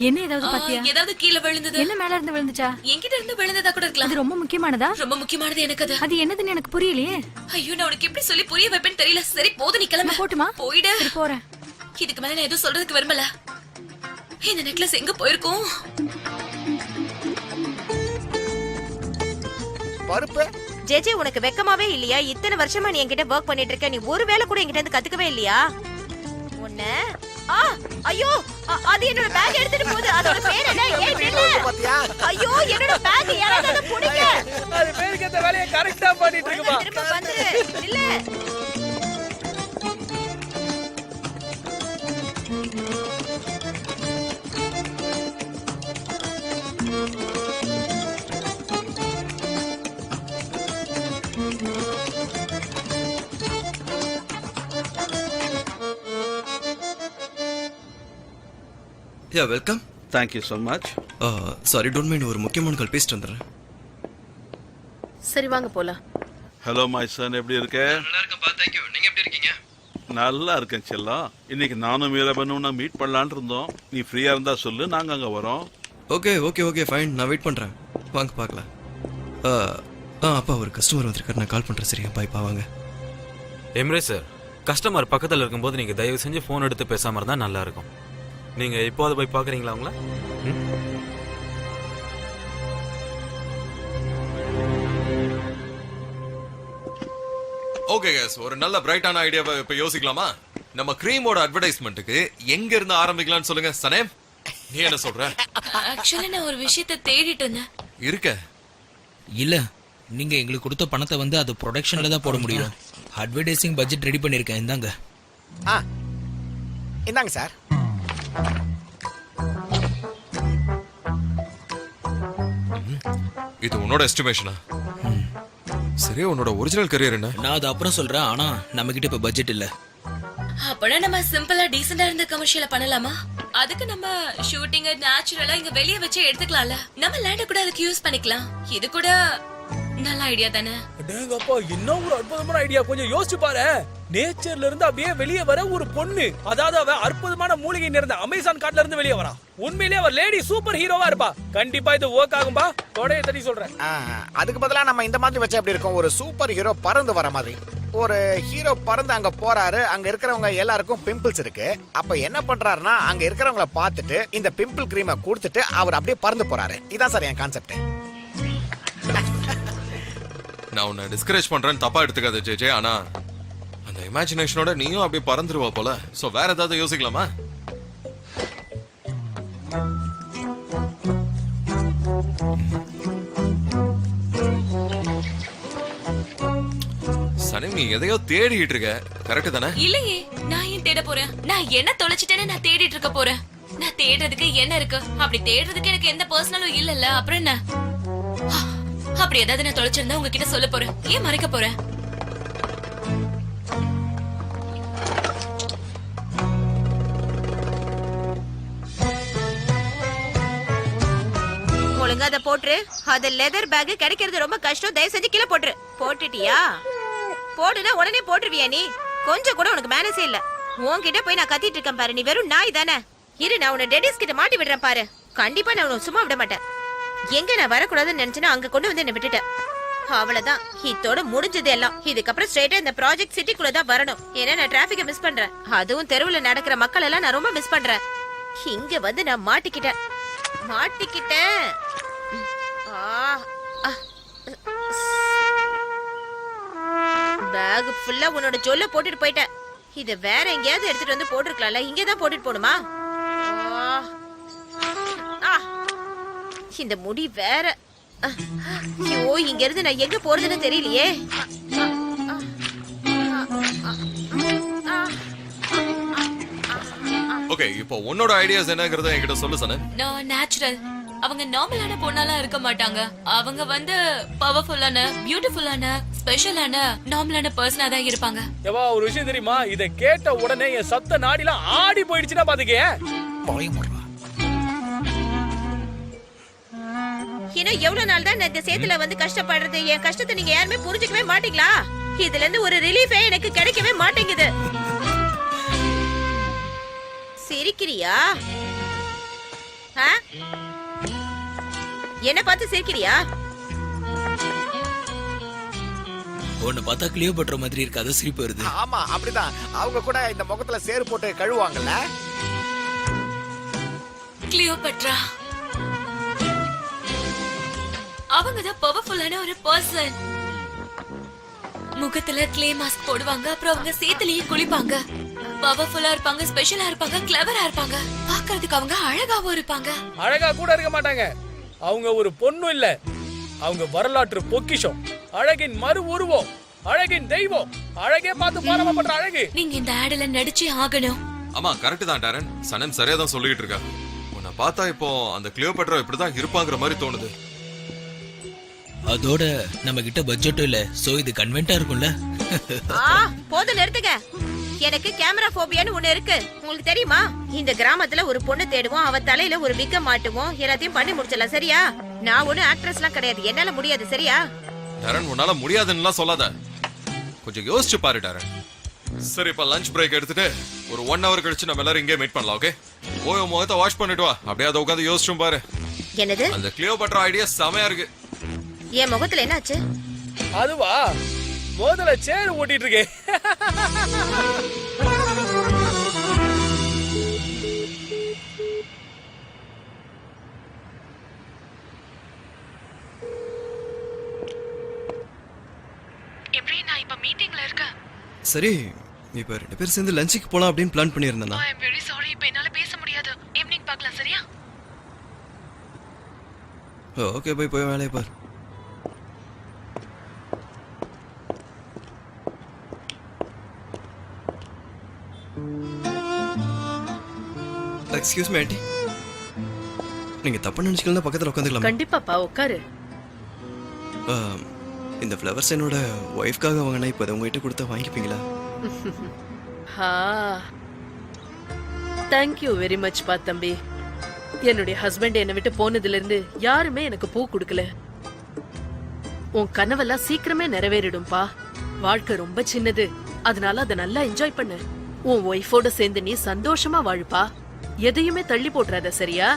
என்ன ஏதாவது பாத்தியா? ஏதாவது கீழே விழுந்தது? என்ன மேல இருந்து விழுந்துச்சா? என்கிட்ட இருந்து விழுந்ததா கூட இருக்கலாம். அது ரொம்ப முக்கியமானதா? ரொம்ப முக்கியமானது எனக்கு அது. அது என்னதுன்னு எனக்கு புரியலையே. ஐயோ, நான் உனக்கு எப்படி சொல்லி புரிய வைப்பேன்னு தெரியல. சரி, போது, நீ கிளம்ப. போட்டுமா? போயிடு. சரி, போறேன். இதுக்கு மேல நான் எதுவும் சொல்றதுக்கு விரும்பல. இந்த நெக்லஸ் எங்க போயிருக்கும்? பருப்பு ஜெஜே, உனக்கு வெக்கமாவே இல்லையா? இத்தனை வருஷமா நீ என்கிட்ட வர்க் பண்ணிட்டு இருக்க. நீ ஒரு வேளை கூட என்கிட்ட இருந்து கத்துக்கவே இல்லையா? உன்ன ஐயோ, அது என்னோட பேக் எடுத்துட்டு போகுது. அதோட பேர் என்ன? ஏன் நில்லு? ஐயோ, என்னோட பேக் யாராவது அதை புடிங்க. அது பேருக்கு அந்த வேலையை கரெக்ட்டா பண்ணிட்டு இருக்குமா? திரும்ப வந்துரு. நில்லு. Yeah, welcome. Thank you so much. Sorry, don't mind, ஒரு முக்கியமான கால் பேசிட்டு வந்துடுறேன். சரி, வாங்க போலாம். ஹலோ மை சன், எப்படி இருக்க? நல்லா இருக்கேன்ப்பா, தேங்க்யூ. நீங்க எப்படி இருக்கீங்க? நல்லா இருக்கேன் செல்லம். இன்னைக்கு நானும் மீரபனும் மீட் பண்ணலான்னு இருந்தோம். நீ ஃப்ரீயா இருந்தா சொல்லு, நாங்க அங்க வரோம். ஓகே ஓகே ஓகே ஃபைன், நான் வெயிட் பண்றேன். வாங்க பார்க்கலாம். அப்பா, ஒரு கஸ்டமர் வந்திருக்காரு, நான் கால் பண்றேன். சரியா, பாய்ப்பா, வாங்க. எம்ரே சார், கஸ்டமர் பக்கத்தில் இருக்கும்போது நீங்கள் தயவு செஞ்சு ஃபோன் எடுத்து பேசாமல் இருந்தால் நல்லா இருக்கும். நீங்கள் இப்போது போய் பார்க்குறீங்களா அவங்கள? ஓகே गाइस, ஒரு நல்ல பிரைட்டான ஐடியாவை இப்ப யோசிக்கலாமா? நம்ம கிரீமோட அட்வர்டைஸ்மென்ட்டுக்கு எங்க இருந்து ஆரம்பிக்கலாம்னு சொல்லுங்க. சனேம், நீ என்ன சொல்ற? ஆக்சுவலி நான் ஒரு விஷயத்தை தேடிட்டு இருந்தேன். இருக்க இல்ல, நீங்க எங்களுக்கு கொடுத்த பணத்தை வந்து அது ப்ரொடக்ஷன்ல தான் போட முடியும். அட்வர்டைசிங் பட்ஜெட் ரெடி பண்ணிருக்கேன், இந்தாங்க. இந்தாங்க சார். இது உன்னோட எஸ்டிமேஷனா? சரி, உன்னோட ஒரிஜினல் கரியர் என்ன? நான் அது அப்புறம் சொல்றேன். ஆனா நம்ம கிட்ட இப்ப பட்ஜெட் இல்ல. அப்பனா நம்ம சிம்பிளா டீசெண்டா இருந்த கமர்ஷியல பண்ணலாமா? அதுக்கு நம்ம ஷூட்டிங் நேச்சுரலா இங்க வெளிய வச்சு எடுத்துக்கலாம்ல. நம்ம லேண்ட கூட அதுக்கு யூஸ் பண்ணிக்கலாம். இது கூட நல்ல ஐடியா தானே? அடேங்கப்பா, என்ன ஒரு அற்புதமான ஐடியா. கொஞ்சம் யோசிச்சு பாரு. நேச்சர்ல இருந்து அப்படியே வெளியே வர ஒரு பொண்ணு, அதாவது அவ அற்புதமான மூலிகை நிறைந்த அமேசான் காட்டுல இருந்து வெளியே வரா. உண்மையிலேயே அவ லேடி சூப்பர் ஹீரோவா இருப்பா. கண்டிப்பா இது ஒர்க் ஆகும்பா. தொடைய தட்டி சொல்றேன். அதுக்கு பதிலா நம்ம இந்த மாதிரி வச்சா எப்படி இருக்கும்? ஒரு சூப்பர் ஹீரோ பறந்து வர மாதிரி. ஒரு ஹீரோ பறந்து அங்க போறாரு. அங்க இருக்கிறவங்க எல்லாருக்கும் பிம்பிள்ஸ் இருக்கு. அப்ப என்ன பண்றாருன்னா, அங்க இருக்கிறவங்கள பார்த்துட்டு இந்த பிம்பிள் கிரீமை கொடுத்துட்டு அவர் அப்படியே பறந்து போறாரு. இதான் சார் என் கான்செப்ட். நான் உன்னை டிஸ்கரேஜ் பண்றேன்னு தப்பா எடுத்துக்காத ஜெஜே. ஆனா அந்த இமேஜினேஷனோட நீயும் அப்படியே பறந்துருவா போல. சோ வேற ஏதாவது யோசிக்கலாமா? சனி, நீ எதையோ தேடிட்டு இருக்க, கரெக்ட் தானே? இல்லையே, நான் ஏன் தேட போறேன்? நான் என்ன தொலைச்சிட்டேன்னு நான் தேடிட்டு இருக்க போறேன். நான் தேடுறதுக்கு என்ன இருக்கு? அப்படி தேடுறதுக்கு எனக்கு எந்த பர்சனலும் இல்லல்ல. அப்புறம் என்ன? அப்படி ஏதாவது நான் தொலைச்சிருந்தா உங்ககிட்ட சொல்ல போறேன். ஏன் மறைக்க போறேன்? ஒழுங்கா அதை போட்டுரு. அது லெதர் பேக் கிடைக்கிறது ரொம்ப கஷ்டம். தயவு செஞ்சு கீழே போட்டுரு. போட்டுட்டியா? போடுனா உடனே போட்டுருவியா நீ? கொஞ்சம் கூட உனக்கு மேனஸே இல்ல. உன்கிட்ட போய் நான் கத்திட்டு இருக்கேன் பாரு. நீ வெறும் நாய் தானே. இரு, நான் உன்னை டெடிஸ் கிட்ட மாட்டி விடுறேன் பாரு. கண்டிப்பா நான் உன்னை சும்மா விட மாட்டேன். எங்க நான் வரக்கூடாதுன்னு நினைச்சேன்னா அங்க கொண்டு வந்து என்ன விட்டுட்டேன். அவ்வளவுதான், இதோட முடிஞ்சது எல்லாம். இதுக்கப்புறம் ஸ்ட்ரைட்டா இந்த ப்ராஜெக்ட் சிட்டிக்குள்ள தான் வரணும். ஏன்னா நான் டிராபிக்க மிஸ் பண்றேன். அதுவும் தெருவுல நடக்கிற மக்கள் எல்லாம் நான் ரொம்ப மிஸ் பண்றேன். இங்க வந்து நான் மாட்டிக்கிட்டேன். பேக் ஃபுல்லா உன்னோட ஜொல்ல போட்டுட்டு போயிட்டேன். இத வேற எங்கேயாவது எடுத்துட்டு வந்து போட்டுருக்கலாம்ல. இங்கதான் போட்டுட்டு போணுமா? இந்த முடி வேற. ஐயோ, இங்க இருந்து நான் எங்க போறதுன்னு தெரியலையே. ஓகே, இப்போ உன்னோட ஐடியாஸ் என்னங்கறத என்கிட்ட சொல்லு சனன். நான் நேச்சுரல். அவங்க நார்மலான பொண்ணாலாம் இருக்க மாட்டாங்க. அவங்க வந்து பவர்ஃபுல்லான, பியூட்டிஃபுல்லான, ஸ்பெஷலான, நார்மலான பர்சனா தான் இருப்பாங்க. ஏவா, ஒரு விஷயம் தெரியுமா? இத கேட்ட உடனே என் சத்த நாடிலாம் ஆடி போயிடுச்சுன்னா பாத்துக்கே. இன்னும் எவ்வளவு நாள் தான் இந்த சேத்துல வந்து கஷ்டப்படுறது? என் கஷ்டத்தை நீங்க யாருமே புரிஞ்சுக்கவே மாட்டீங்களா? இதுல இருந்து ஒரு ரிலீஃபே எனக்கு கிடைக்கவே மாட்டேங்குது. சிரிக்கிறியா? என்ன பார்த்து சிரிக்கிறியா? உன்னை பார்த்தா கிளியோபாட்ரா மாதிரி இருக்கு, அது சிரிப்பு வருது. ஆமா, அப்படிதான். அவங்க கூட இந்த முகத்துல சேறு போட்டு கழுவாங்கல்ல. கிளியோபாட்ரா அவங்க தான் பவர்ஃபுல்லான ஒரு பர்சன். முகத்துல கிளே மாஸ்க் போடுவாங்க. அப்புறம் அவங்க சேத்துலயே குளிப்பாங்க. பவர்ஃபுல்லா இருப்பாங்க, ஸ்பெஷலா இருப்பாங்க, கிளவரா இருப்பாங்க. பாக்குறதுக்கு அவங்க அழகாவும் இருப்பாங்க. அழகா கூட இருக்க மாட்டாங்க. அவங்க ஒரு பொண்ணு இல்ல, அவங்க வரலாற்று பொக்கிஷம், அழகின் மறு உருவம், அழகின் தெய்வம், அழகே பார்த்து பாராமப்படுற அழகு. நீங்க இந்த ஆடுல நடிச்சே ஆகணும். ஆமா, கரெக்ட் தான் டாரன். சனன் சரியா தான் சொல்லிட்டு இருக்கா. உன்னை பார்த்தா இப்போ அந்த கிளியோபாட்ரா இப்படிதான் இருப்பாங்கிற மாதிரி தோணுது. அதோட நம்ம கிட்ட பட்ஜெட்டும் இல்ல, சோ இது கன்வென்ட்டா இருக்கும்ல. போதும், நிறுத்துங்க. எனக்கு கேமரா போபியான்னு ஒண்ணு இருக்கு. உங்களுக்கு தெரியுமா? இந்த கிராமத்துல ஒரு பொண்ணு தேடுவோம், அவ தலையில ஒரு விக்க மாட்டுவோம், எல்லாத்தையும் பண்ணி முடிச்சிடலாம். சரியா? நான் ஒண்ணு ஆக்ட்ரஸ்லாம் கிடையாது, என்னால முடியாது. சரியா? டாரன், உன்னால முடியாதுன்னு சொல்லாத. கொஞ்சம் யோசிச்சு பாரு டாரன். சரி, இப்ப லஞ்ச் பிரேக் எடுத்துட்டு ஒரு 1 hour கழிச்சு நம்ம எல்லாரும் இங்கே மீட் பண்ணலாம். ஓகே? போய் முகத்தை வாஷ் பண்ணிட்டு வா. அப்படியே அதை உட்காந்து யோசிச்சும் பாரு. என்னது? அந்த கிளியோபாட்ரா ஐடியா செமையா இருக்கு. என் முகத்துல என்னாச்சு? அதுவா, முதல்ல சேர் ஓட்டிட்டு இருக்கேன். எப்படி? நான் இப்ப மீட்டிங்ல இருக்கேன். சரி, இப்ப 2 பேர் சேர்ந்து லஞ்சுக்கு போலாம் அப்படின்னு பிளான் பண்ணியிருந்தேன். ஐ அம் வெரி சாரி, இப்ப என்னால பேச முடியாது. ஈவினிங் பார்க்கலாம். சரியா? ஓகே, போய் வேலையை பாரு. எக்ஸ்கியூஸ் மீ ஆண்டி, நீங்க தப்பா நினைச்சுக்கலாம் பக்கத்துல உட்காந்துக்கலாம். கண்டிப்பாப்பா, உட்காரு. இந்த ஃப்ளவர்ஸ் என்னோட ஒய்ஃப்காக வாங்கினா, இப்போ அதை உங்ககிட்ட கொடுத்தா வாங்கிப்பீங்களா? தேங்க்யூ வெரி மச் பா தம்பி. என்னுடைய ஹஸ்பண்ட் என்னை விட்டு போனதுல இருந்து யாருமே எனக்கு பூ கொடுக்கல. உன் கனவெல்லாம் சீக்கிரமே நிறைவேறிடும்பா. வாழ்க்கை ரொம்ப சின்னது, அதனால அதை நல்லா என்ஜாய் பண்ணு. உன் ஒய்ஃபோட சேர்ந்து நீ சந்தோஷமா வாழுப்பா. எதையுமே தள்ளி போட்டுறாத. சரியா?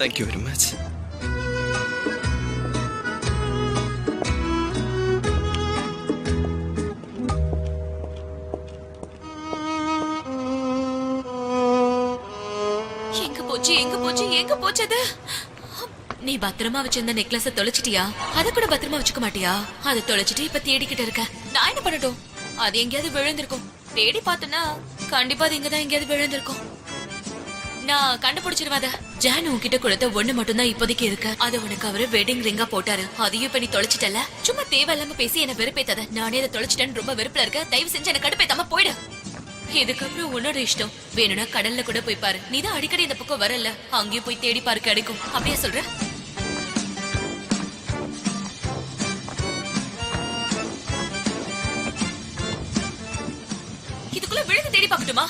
Thank you very much. எங்க போச்சது? நீ பத்திரமா வச்சிருந்த நெக்லஸ தொலைச்சிட்டியா? அத கூட பத்திரமா வச்சுக்க மாட்டியா? அத தொலைச்சிட்டு இப்ப தேடிக்கிட்டு இருக்க. நான் என்ன பண்ணட்டும்? அது எங்கேயாவது விழுந்திருக்கும். தேடி பார்த்தனா கண்டிப்பா அது இங்கதான் எங்கேயாவது விழுந்திருக்கும். நான் கண்டுபிடிச்சிருவாத. ஜான் உன்கிட்ட கொடுத்த ஒண்ணு மட்டும் தான் இப்போதைக்கு இருக்கு. அது உனக்கு அவரு வெட்டிங் ரிங்கா போட்டாரு. அதையும் இப்ப நீ தொலைச்சிட்டல. சும்மா தேவையில்லாம பேசி என்ன வெறுப்பேத்தாத. நானே அதை தொலைச்சிட்டேன்னு ரொம்ப வெறுப்புல இருக்க. தயவு செஞ்சு என்ன கடுப்பேத்தாம போயிடு. இதுக்கப்புறம் உன்னோட இஷ்டம். வேணும்னா கடல்ல கூட போய் பாரு. நீதான் அடிக்கடி இந்த பக்கம் வரல, அங்கேயும் போய் தேடி பாரு, கிடைக்கும். அப்படியே சொல்ற? இதுக்குள்ள விழுந்து தேடி பார்க்கட்டுமா?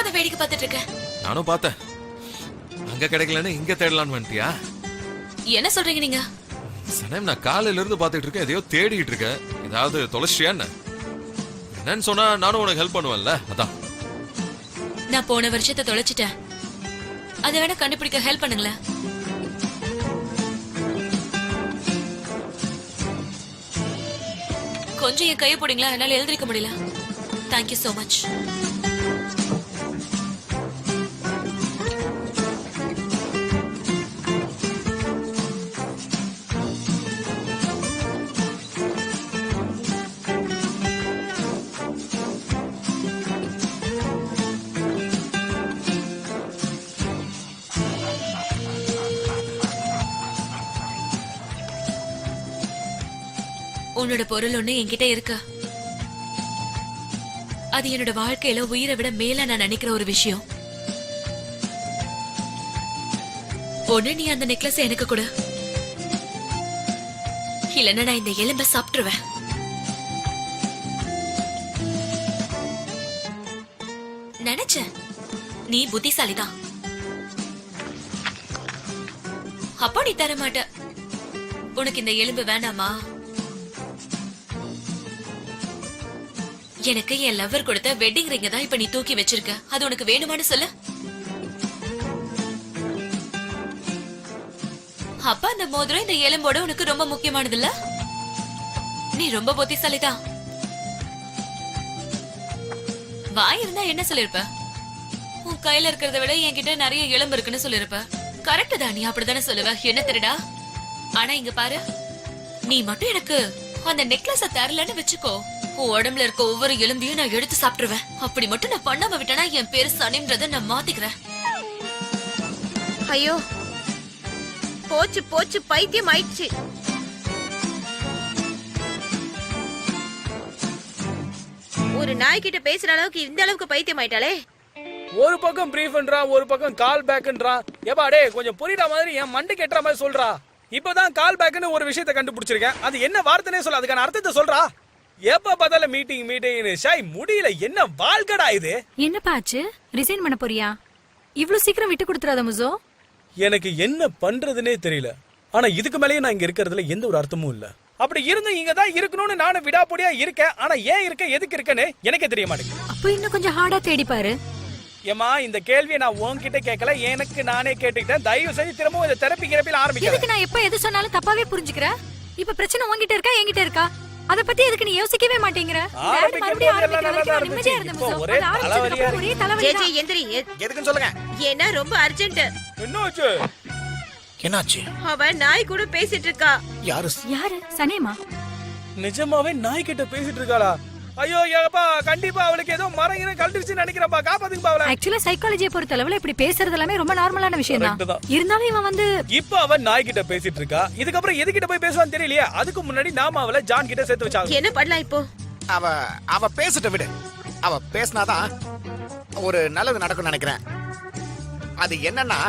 நானும் வேடிக்கை பார்த்துட்டு இருக்கேன். நானும் பார்த்தேன். அங்க கிடைக்கலன்னு இங்க தேடலான்னு வந்துட்டியா? என்ன சொல்றீங்க நீங்க? சனேம், நான் காலையில இருந்து பார்த்துட்டு இருக்கேன், எதையோ தேடிட்டு இருக்கேன். ஏதாவது தொலைச்சியா என்ன? என்னன்னு சொன்னா நானும் உனக்கு ஹெல்ப் பண்ணுவேன்ல, அதான். நான் போன வருஷத்தை தொலைச்சிட்டேன். அதை வேணா கண்டுபிடிக்க ஹெல்ப் பண்ணுங்களேன். கொஞ்சம் என் கையை போடுங்களா, என்னால எழுந்திருக்க முடியல. Thank you so much. உன்னோட பொருள் ஒண்ணு என்கிட்ட இருக்கு. அது என்னோட வாழ்க்கையில உயிரை விட மேல நான் நினைக்கிற ஒரு விஷயம். ஒண்ணு நீ அந்த நெக்லஸ் எனக்கு கொடு, இல்லன்னா நான் இந்த எலும்பை சாப்பிட்டுருவேன். நினைச்சேன் நீ புத்திசாலிதான். அப்போ நீ தர மாட்ட. உனக்கு இந்த எலும்பு வேண்டாமா? எனக்கு என் லவ்வர் கொடுத்த வெட்டிங் ரிங்க தான் இப்ப நீ தூக்கி வச்சிருக்க. அது உனக்கு வேணுமான்னு சொல்லு. அப்ப அந்த மோதிரம் இந்த எலும்போட உனக்கு ரொம்ப முக்கியமானது இல்ல? நீ ரொம்ப புத்திசாலிதான். வாய் இருந்தா என்ன சொல்லிருப்ப? உன் கையில இருக்கிறத விட என்கிட்ட நிறைய எலும்பு இருக்குன்னு சொல்லிருப்ப. கரெக்ட் தான், நீ அப்படித்தானே சொல்லுவ. என்ன தெரிடா? ஆனா இங்க பாரு, நீ மட்டும் எனக்கு அந்த நெக்லஸ தரலன்னு வச்சுக்கோ, உன் உடம்புல இருக்க ஒவ்வொரு எலும்பையும் நான் எடுத்து சாப்பிட்டுருவேன். அப்படி மட்டும் நான் பண்ணாம விட்டேனா என் பேரு சனின்றத நான் மாத்திக்கிறேன். ஐயோ, போச்சு போச்சு, பைத்தியம் ஆயிடுச்சு. ஒரு நாய்கிட்ட பேசுற அளவுக்கு இந்த அளவுக்கு பைத்தியம் ஆயிட்டாலே. ஒரு பக்கம் பிரீஃப்ன்றா, ஒரு பக்கம் கால் பேக்ன்றா. ஏப்பா டே, கொஞ்சம் புரியுற மாதிரி என் மண்டை கெட்டுற மாதிரி சொல்றா. இப்பதான் கால் பேக்னு ஒரு விஷயத்தை கண்டுபிடிச்சிருக்கேன். அது என்ன வார்த்தைனே சொல்ல, அதுக்கான அர்த்தத்தை சொல்றா. எப்ப பார்த்தாலும் மீட்டிங் மீட்டிங் ஷாய், முடியல. என்ன வாழ்க்கடா இது? என்னப்பா ஆச்சு? ரிசைன் பண்ண போறியா? இவ்ளோ சீக்கிரம் விட்டு கொடுத்துறாத முசோ. எனக்கு என்ன பண்றதுனே தெரியல. ஆனா இதுக்கு மேலேயே நான் இங்க இருக்கிறதுல எந்த ஒரு அர்த்தமும் இல்ல. அப்படி இருந்து இங்க தான் இருக்கணும்னு நானும் விடாப்படியா இருக்கேன். ஆனா ஏன் இருக்க, எதுக்கு இருக்கேன்னு எனக்கே தெரிய மாட்டேங்குது. அப்ப இன்னும் கொஞ்சம் ஹார்டா தேடி பாரு. ஏமா, இந்த கேள்வியை நான் உன்கிட்ட கேட்கல, எனக்கு நானே கேட்டுக்கிட்டேன். தயவு செஞ்சு திரும்பவும் இந்த தெரப்பி கிரப்பில ஆரம்பிக்க. எதுக்கு நான் எப்ப எது சொன்னாலும் தப்பாவே புரிஞ்சுக்கிறேன்? இப்ப பிரச்சனை உன்கிட்ட இருக்கா என்கிட்ட இருக்கா? அத பத்தி எதுக்கு நீ யோசிக்கவே மாட்டேங்கற? எதுக்குன்னு சொல்லுங்க. ஏன்னா ரொம்ப அர்ஜென்ட். என்னாச்சு? என்னாச்சு? அவ நாய் கூட பேசிட்டு இருக்கா. யாரு? யாரு? சனேமா? நிஜமாவே நாய் கிட்ட பேசிட்டு இருக்காளா? ஐயோ ஏப்பா, கண்டிப்பா அவளுக்கு ஏதோ மரங்கிற கழட்டிச்சு நினைக்கிறப்பா. காப்பாத்துங்கப்பா அவளை. ஆக்சுவலா சைக்காலஜியை பொறுத்த அளவுல இப்படி பேசுறது எல்லாமே ரொம்ப நார்மலான விஷயம் தான். இருந்தாலும் இவன் வந்து இப்ப அவன் நாய் கிட்ட பேசிட்டு இருக்கா. இதுக்கப்புறம் எது கிட்ட போய் பேசுவான்னு தெரியலையே. அதுக்கு முன்னாடி நாம அவளை ஜான் கிட்ட சேர்த்து வச்சாங்க. என்ன பண்ணலாம் இப்போ? அவ பேசிட்டு விடு. அவ பேசினாதான் ஒரு நல்லது நடக்கும்னு நினைக்கிறேன். அது என்னன்னா,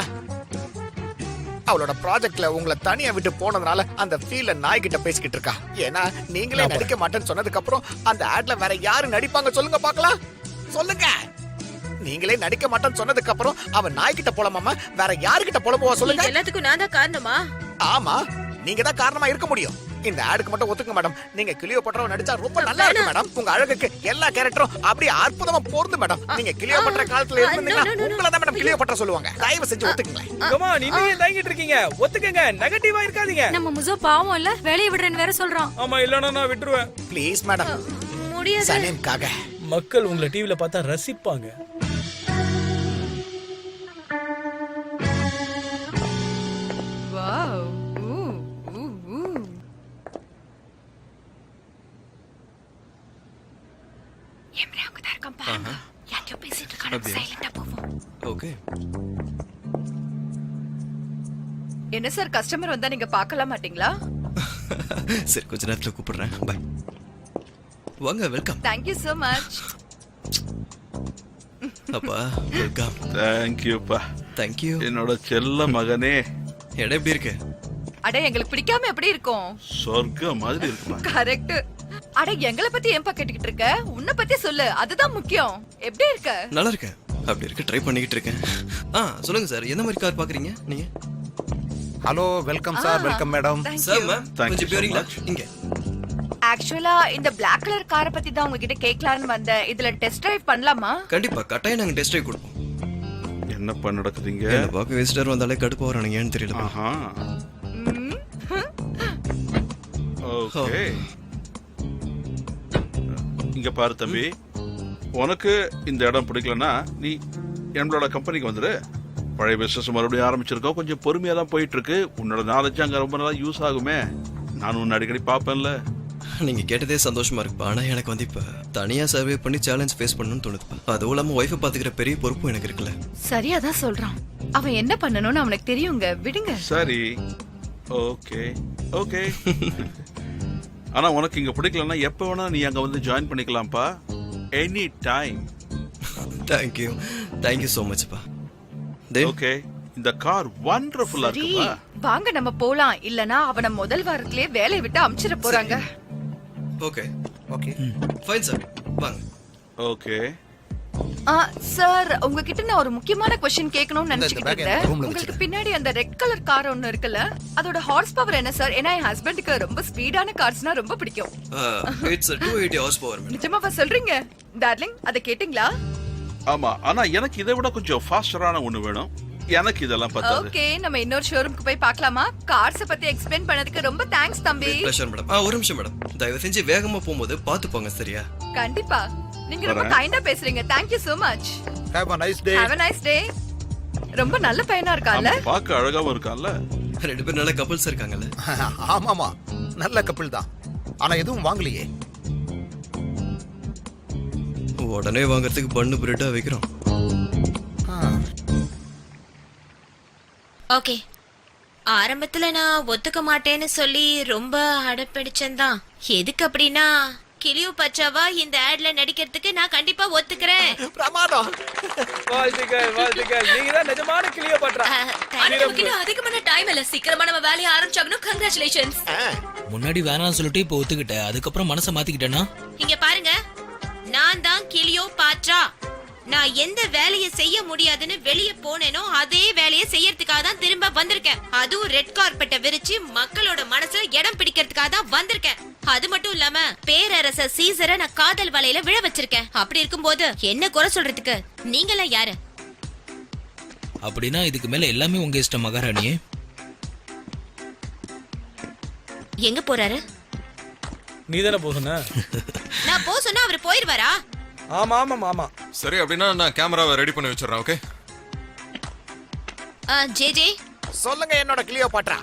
அவளோட ப்ராஜெக்ட்ல உங்களை தனியா விட்டு போனதுனால அந்த ஃபீல்ல நாய் கிட்ட பேசிக்கிட்டு இருக்கா. ஏன்னா நீங்களே நடிக்க மாட்டேன்னு சொன்னதுக்கு அப்புறம் அந்த ஆட்ல வேற யாரு நடிப்பாங்க சொல்லுங்க பாக்கலாம். சொல்லுங்க. நீங்களே நடிக்க மாட்டேன்னு சொன்னதுக்கு அப்புறம் அவன் நாய் கிட்ட போலாமாமா, வேற யாரு கிட்ட போலமா சொல்லுங்க. எல்லாத்துக்கும் நான் தான் காரணமா? ஆமா, நீங்க தான் காரணமா இருக்க முடியும். இந்த ஆடுக்கு மட்டும் ஒத்துங்க மேடம். நீங்க கிளியோபாட்ரா நடிச்சா ரொம்ப நல்லா இருக்கு மேடம். உங்க அழகுக்கு எல்லா கேரக்டரும் அப்படியே அற்புதமா போறது மேடம். நீங்க கிளியோபாட்ரா காலத்துல இருந்தீங்கன்னா உங்களை தான் மேடம் கிளியோபாட்ரா சொல்லுவாங்க. தயவு செஞ்சு ஒத்துக்குங்களேன். கமா, நீங்க தயங்கிட்டு இருக்கீங்க. ஒத்துக்கங்க, நெகட்டிவா இருக்காதீங்க. நம்ம முசோ பாவம் இல்ல, வேலைய விடுறேன்னு வேற சொல்றான். ஆமா, இல்லனா நான் விட்டுருவேன். Please madam. முடியாது. சனேம்காக மக்கள் உங்களை டிவில பார்த்தா ரசிப்பாங்க. வாவ். ஓகே. என்ன சார், கஸ்டமர் வந்தா நீங்க பார்க்கலாம் மாட்டீங்களா? சரி, கொஞ்ச நேரத்துல கூப்பிடுறேன். பை. வாங்க, welcome. Thank you so much. அப்பா, வெல்கம். தேங்க்யூப்பா. தேங்க்யூ. என்னோட செல்ல மகனே. இடம் எப்படி இருக்கு? அட, எங்களுக்கு பிடிக்காம எப்படி இருக்கும்? சொர்க்கம் மாதிரி இருக்குமா? கரெக்ட். அட, எங்களை பத்தி ஏன் கேட்டுக்கிட்டு இருக்க? உன்னை பத்தி சொல்லு, அதுதான் முக்கியம். எப்படி இருக்க? நல்லா இருக்கேன். அப்படி இருக்கு ட்ரை பண்ணிக்கிட்டு இருக்கேன். சொல்லுங்க சார், எந்த மாதிரி கார் பாக்குறீங்க நீங்க? Hello, welcome sir, welcome madam. Sir ma'am, கொஞ்சம் பேரிங்களா இங்க? ஆக்சுவலா இந்த Black கலர் காரை பத்தி தான் உங்ககிட்ட கேட்கலான்னு வந்தேன். இதுல டெஸ்ட் டிரைவ் பண்ணலாமா? கண்டிப்பா, கட்டாயம் நாங்க டெஸ்ட் ட்ரைவ் கொடுப்போம். என்னப்பா நடக்குதுங்க? என்ன பார்க்க விசிட்டர் வந்தாலே கடுப்பு வரானுங்க, ஏன்னு தெரியல. ஆஹா. ஓகே. இங்க பாரு தம்பி, உனக்கு இந்த இடம் பிடிக்கலன்னா நீ என்னோட கம்பெனிக்கு வந்துடு. பழைய பிசினஸ் மறுபடியும் ஆரம்பிச்சிருக்கோம், கொஞ்சம் பொறுமையா தான் போயிட்டு இருக்கு. உன்னோட நாலேஜ் அங்க ரொம்ப நல்லா யூஸ் ஆகுமே. நான் உன்னை அடிக்கடி பாப்பேன்ல. நீங்க கேட்டதே சந்தோஷமா இருக்குப்பா. ஆனா எனக்கு வந்து இப்ப தனியா சர்வே பண்ணி சேலஞ்ச் ஃபேஸ் பண்ணணும்னு தோணுதுப்பா. அதுவும் இல்லாம ஒய்ஃபை பாத்துக்கிற பெரிய பொறுப்பும் எனக்கு இருக்குல்ல. சரியா தான் சொல்றான். அவன் என்ன பண்ணணும்னு அவனுக்கு தெரியுங்க, விடுங்க. சரி, ஓகே ஓகே. ஆனா உனக்கு இங்க பிடிக்கலன்னா எப்ப வேணா நீ அங்க வந்து ஜாயின் பண்ணிக்கலாம்ப்பா. Any time. தேங்க்யூ so மச்ப்பா. ஓகே, இந்த கார் வண்டர்ஃபுல்லா சரி, இருக்குப்பா. வாங்க நம்ம போலாம். இல்லனா அவன முதல் வாரத்திலே வேலையை விட்டு அமிச்சிட போறாங்க. ஓகே ஓகே ஃபைன் சார், வாங்க. ஓகே சார், உங்ககிட்ட நான் ஒரு முக்கியமான क्वेश्चन கேட்கணும்னு நினைச்சிட்டு இருந்தேன். உங்களுக்கு பின்னாடி அந்த ரெட் கலர் கார் ஒன்னு இருக்குல்ல, அதோட ஹார்ஸ் பவர் என்ன சார்? ஏன்னா என் ஹஸ்பண்டுக்கு ரொம்ப ஸ்பீடான கார்ஸ்னா ரொம்ப பிடிக்கும். It's 280 horse power. நிஜமாவா சொல்றீங்க டார்லிங்? அத கேட்டிங்களா? ஆமா, ஆனா எனக்கு இதை விட கொஞ்சம் ஃபாஸ்டரான ஒண்ணு வேணும். எனக்கு இதெல்லாம் பத்தாது. ஓகே, நம்ம இன்னொரு ஷோரூம்க்கு போய் பார்க்கலாமா? கார்ஸ் பத்தி எக்ஸ்பிளைன் பண்ணதுக்கு ரொம்ப தேங்க்ஸ் தம்பி. Pleasure madam. ஒரு நிமிஷம் மேடம், தயவு செஞ்சு வேகமா போகும்போது பாத்து போங்க, சரியா? கண்டிப்பா. நீங்க ரொம்ப கைண்டா பேசுறீங்க. Thank you so much. Have a nice day. Have a nice day. ரொம்ப நல்ல பையனா இருக்கான்ல? பார்க்க அழகாவும் இருக்கான்ல? ரெண்டு பேரும் நல்ல கப்பல்ஸ் இருக்காங்கல்ல? ஆமாமா, நல்ல கப்பிள் தான். ஆனா எதுவும் வாங்கலையே. உடனே வாங்குறதுக்கு பண்ணு பிரெட்டா வைக்கிறோம். ஓகே, ஆரம்பத்துல நான் ஒத்துக்க மாட்டேன்னு சொல்லி ரொம்ப அடப்பிடிச்சேன்தான். எதுக்கு அப்படின்னா, கிளியோபாட்ராவா இந்த ஆட்ல நடிக்கிறதுக்கு நான் கண்டிப்பா ஒத்துக்கிறேன். பிரமாதம். வாழ்த்துக்கள் வாழ்த்துக்கள், நீங்க தான் நிஜமான கிளியோபாட்ரா. ஆனா நமக்கு அதிகமான டைம் இல்ல, சீக்கிரமா நம்ம வேலையை ஆரம்பிச்சாகணும். கங்க்ராச்சுலேஷன்ஸ். முன்னாடி வேணாம்னு சொல்லிட்டு இப்போ ஒத்துக்கிட்டேன், அதுக்கப்புறம் மனசை மாத்திக்கிட்டேன்னா? இங்க பாருங்க, நான் தான் கிளியோபாட்ரா. நான் எந்த வேலையை செய்ய முடியாதுன்னு வெளியே போனேனோ அதே வேலையை செய்யறதுக்காக தான் திரும்ப வந்திருக்கேன். அதுவும் ரெட் கார்பெட்டை விரிச்சு மக்களோட மனசுல இடம் பிடிக்கிறதுக்காக தான் வந்திருக்கேன். அது மட்டும் இல்லாம பேரரசர் சீசரை நான் காதல் வலையில விழ வச்சிருக்கேன். அப்படி இருக்கும்போது என்ன குறை சொல்றதுக்கு நீங்களாம் யாரு? அப்படின்னா இதுக்கு மேல எல்லாமே உங்க இஷ்டம் மகாராணியே. எங்க போறாரு? நீதானே போகுன? நான் போ சொன்னா அவர் போயிருவாரா? ஆமா ஆமா ஆமா. சரி, அப்படின்னா நான் கேமராவை ரெடி பண்ணி வச்சிடுறேன். ஓகே ஜே சொல்லுங்க என்னோட கிளியோபாட்ரா.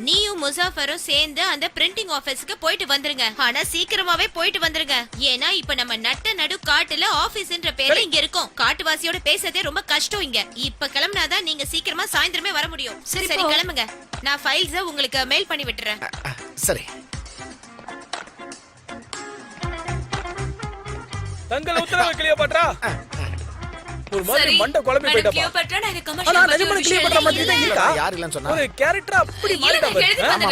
நீயும் முசாஃபரும் சேர்ந்து அந்த பிரிண்டிங் ஆபீஸ்க்கு போயிட்டு வந்துருங்க. ஆனா சீக்கிரமாவே போயிட்டு வந்துருங்க. ஏன்னா இப்ப நம்ம நட்ட நடு காட்டுல ஆபீஸ்ன்ற பேர்ல இங்க இருக்கோம். காட்டுவாசியோட பேசுறதே ரொம்ப கஷ்டம் இங்க. இப்ப கிளம்புனாதான் நீங்க சீக்கிரமா சாயந்தரமே வர முடியும். சரி கிளம்புங்க. நான் ஃபைல்ஸ உங்களுக்கு மெயில் பண்ணி விட்டுறேன். சரி. தங்கள் உத்தரவு கிளியோபாட்ரா. ஒரு மாதிரி மண்ட குழம்பி போய்டப்பா. கிளியோபாட்ரா நான் இந்த ஆனா கமர்ஷியல் நிஜமான கிளியோபாட்ரா மாதிரி தான் இருக்கா? யார் இல்லன்னு சொன்னா? ஒரு கேரக்டர் அப்படி மாறிட்டா. ஆமா.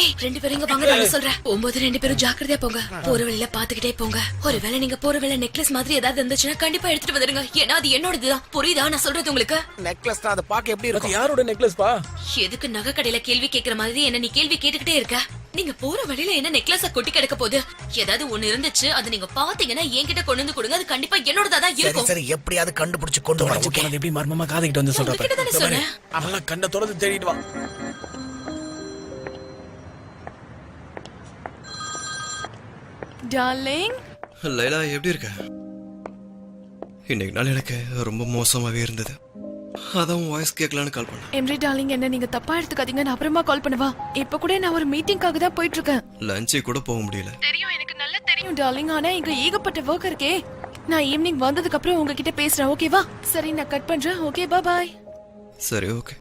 ஏய், ரெண்டு பேரும் இங்க வாங்க, நான் சொல்றேன். 9 ரெண்டு பேரும் ஜாக்கிரதையா போங்க. போற வழியில பாத்துக்கிட்டே போங்க. ஒருவேளை நீங்க போற வழியில நெக்லஸ் மாதிரி ஏதாவது இருந்துச்சுன்னா கண்டிப்பா எடுத்துட்டு வந்துருங்க. ஏன்னா அது என்னோடதுதான். புரியுதா நான் சொல்றது உங்களுக்கு? நெக்லஸ் தான், அது பாக்க எப்படி இருக்கும்? யாரோட நெக்லஸ் பா? எதுக்கு நகை கடையில கேள்வி கேக்குற மாதிரி என்ன நீ கேள்வி கேட்டுக்கிட்டே இருக்க? நீங்க போற வழியில என்ன நெக்லஸ கொட்டி கிடக்க போகுது? ஏதாவது ஒண்ணு இருந்துச்சு, அது நீங்க பாத்தீங்கன்னா என்கிட்ட கொண்டு வந்து கொடுங்க. அது கண்டிப்பா என்னோடதான் இருக்கும். சரி, எப்படியாவது கண்டுபிடிச்சு கொண்டு வர. அது எப்படி மர்மமா காதுகிட்ட வந்து சொல்றப்ப? உங்ககிட்ட தானே சொன்னேன். அவள கண்ண தொடர்ந்து தேடிட்டு வா. டார்லிங், லைலா எப்படி இருக்க? இன்னைக்கு நாள் எனக்கு ரொம்ப மோசமாவே இருந்தது. அதான் வாய்ஸ் கேட்கலான்னு கால் பண்ணேன். எம்ரி டார்லிங், என்ன நீங்க தப்பா எடுத்துக்காதீங்க. நான் அப்புறமா கால் பண்ணவா? இப்ப கூட நான் ஒரு மீட்டிங்காக தான் போயிட்டு இருக்கேன். லஞ்சே கூட போக முடியல. தெரியும், எனக்கு நல்லா தெரியும் டார்லிங். ஆனா இங்க ஏகப்பட்ட வர்க் இருக்கே. நான் ஈவினிங் வந்ததுக்கு அப்புறம் உங்ககிட்ட பேசுறேன், ஓகேவா? சரி, நான் கட் பண்றேன். Okay, bye. சரி, ஓகே.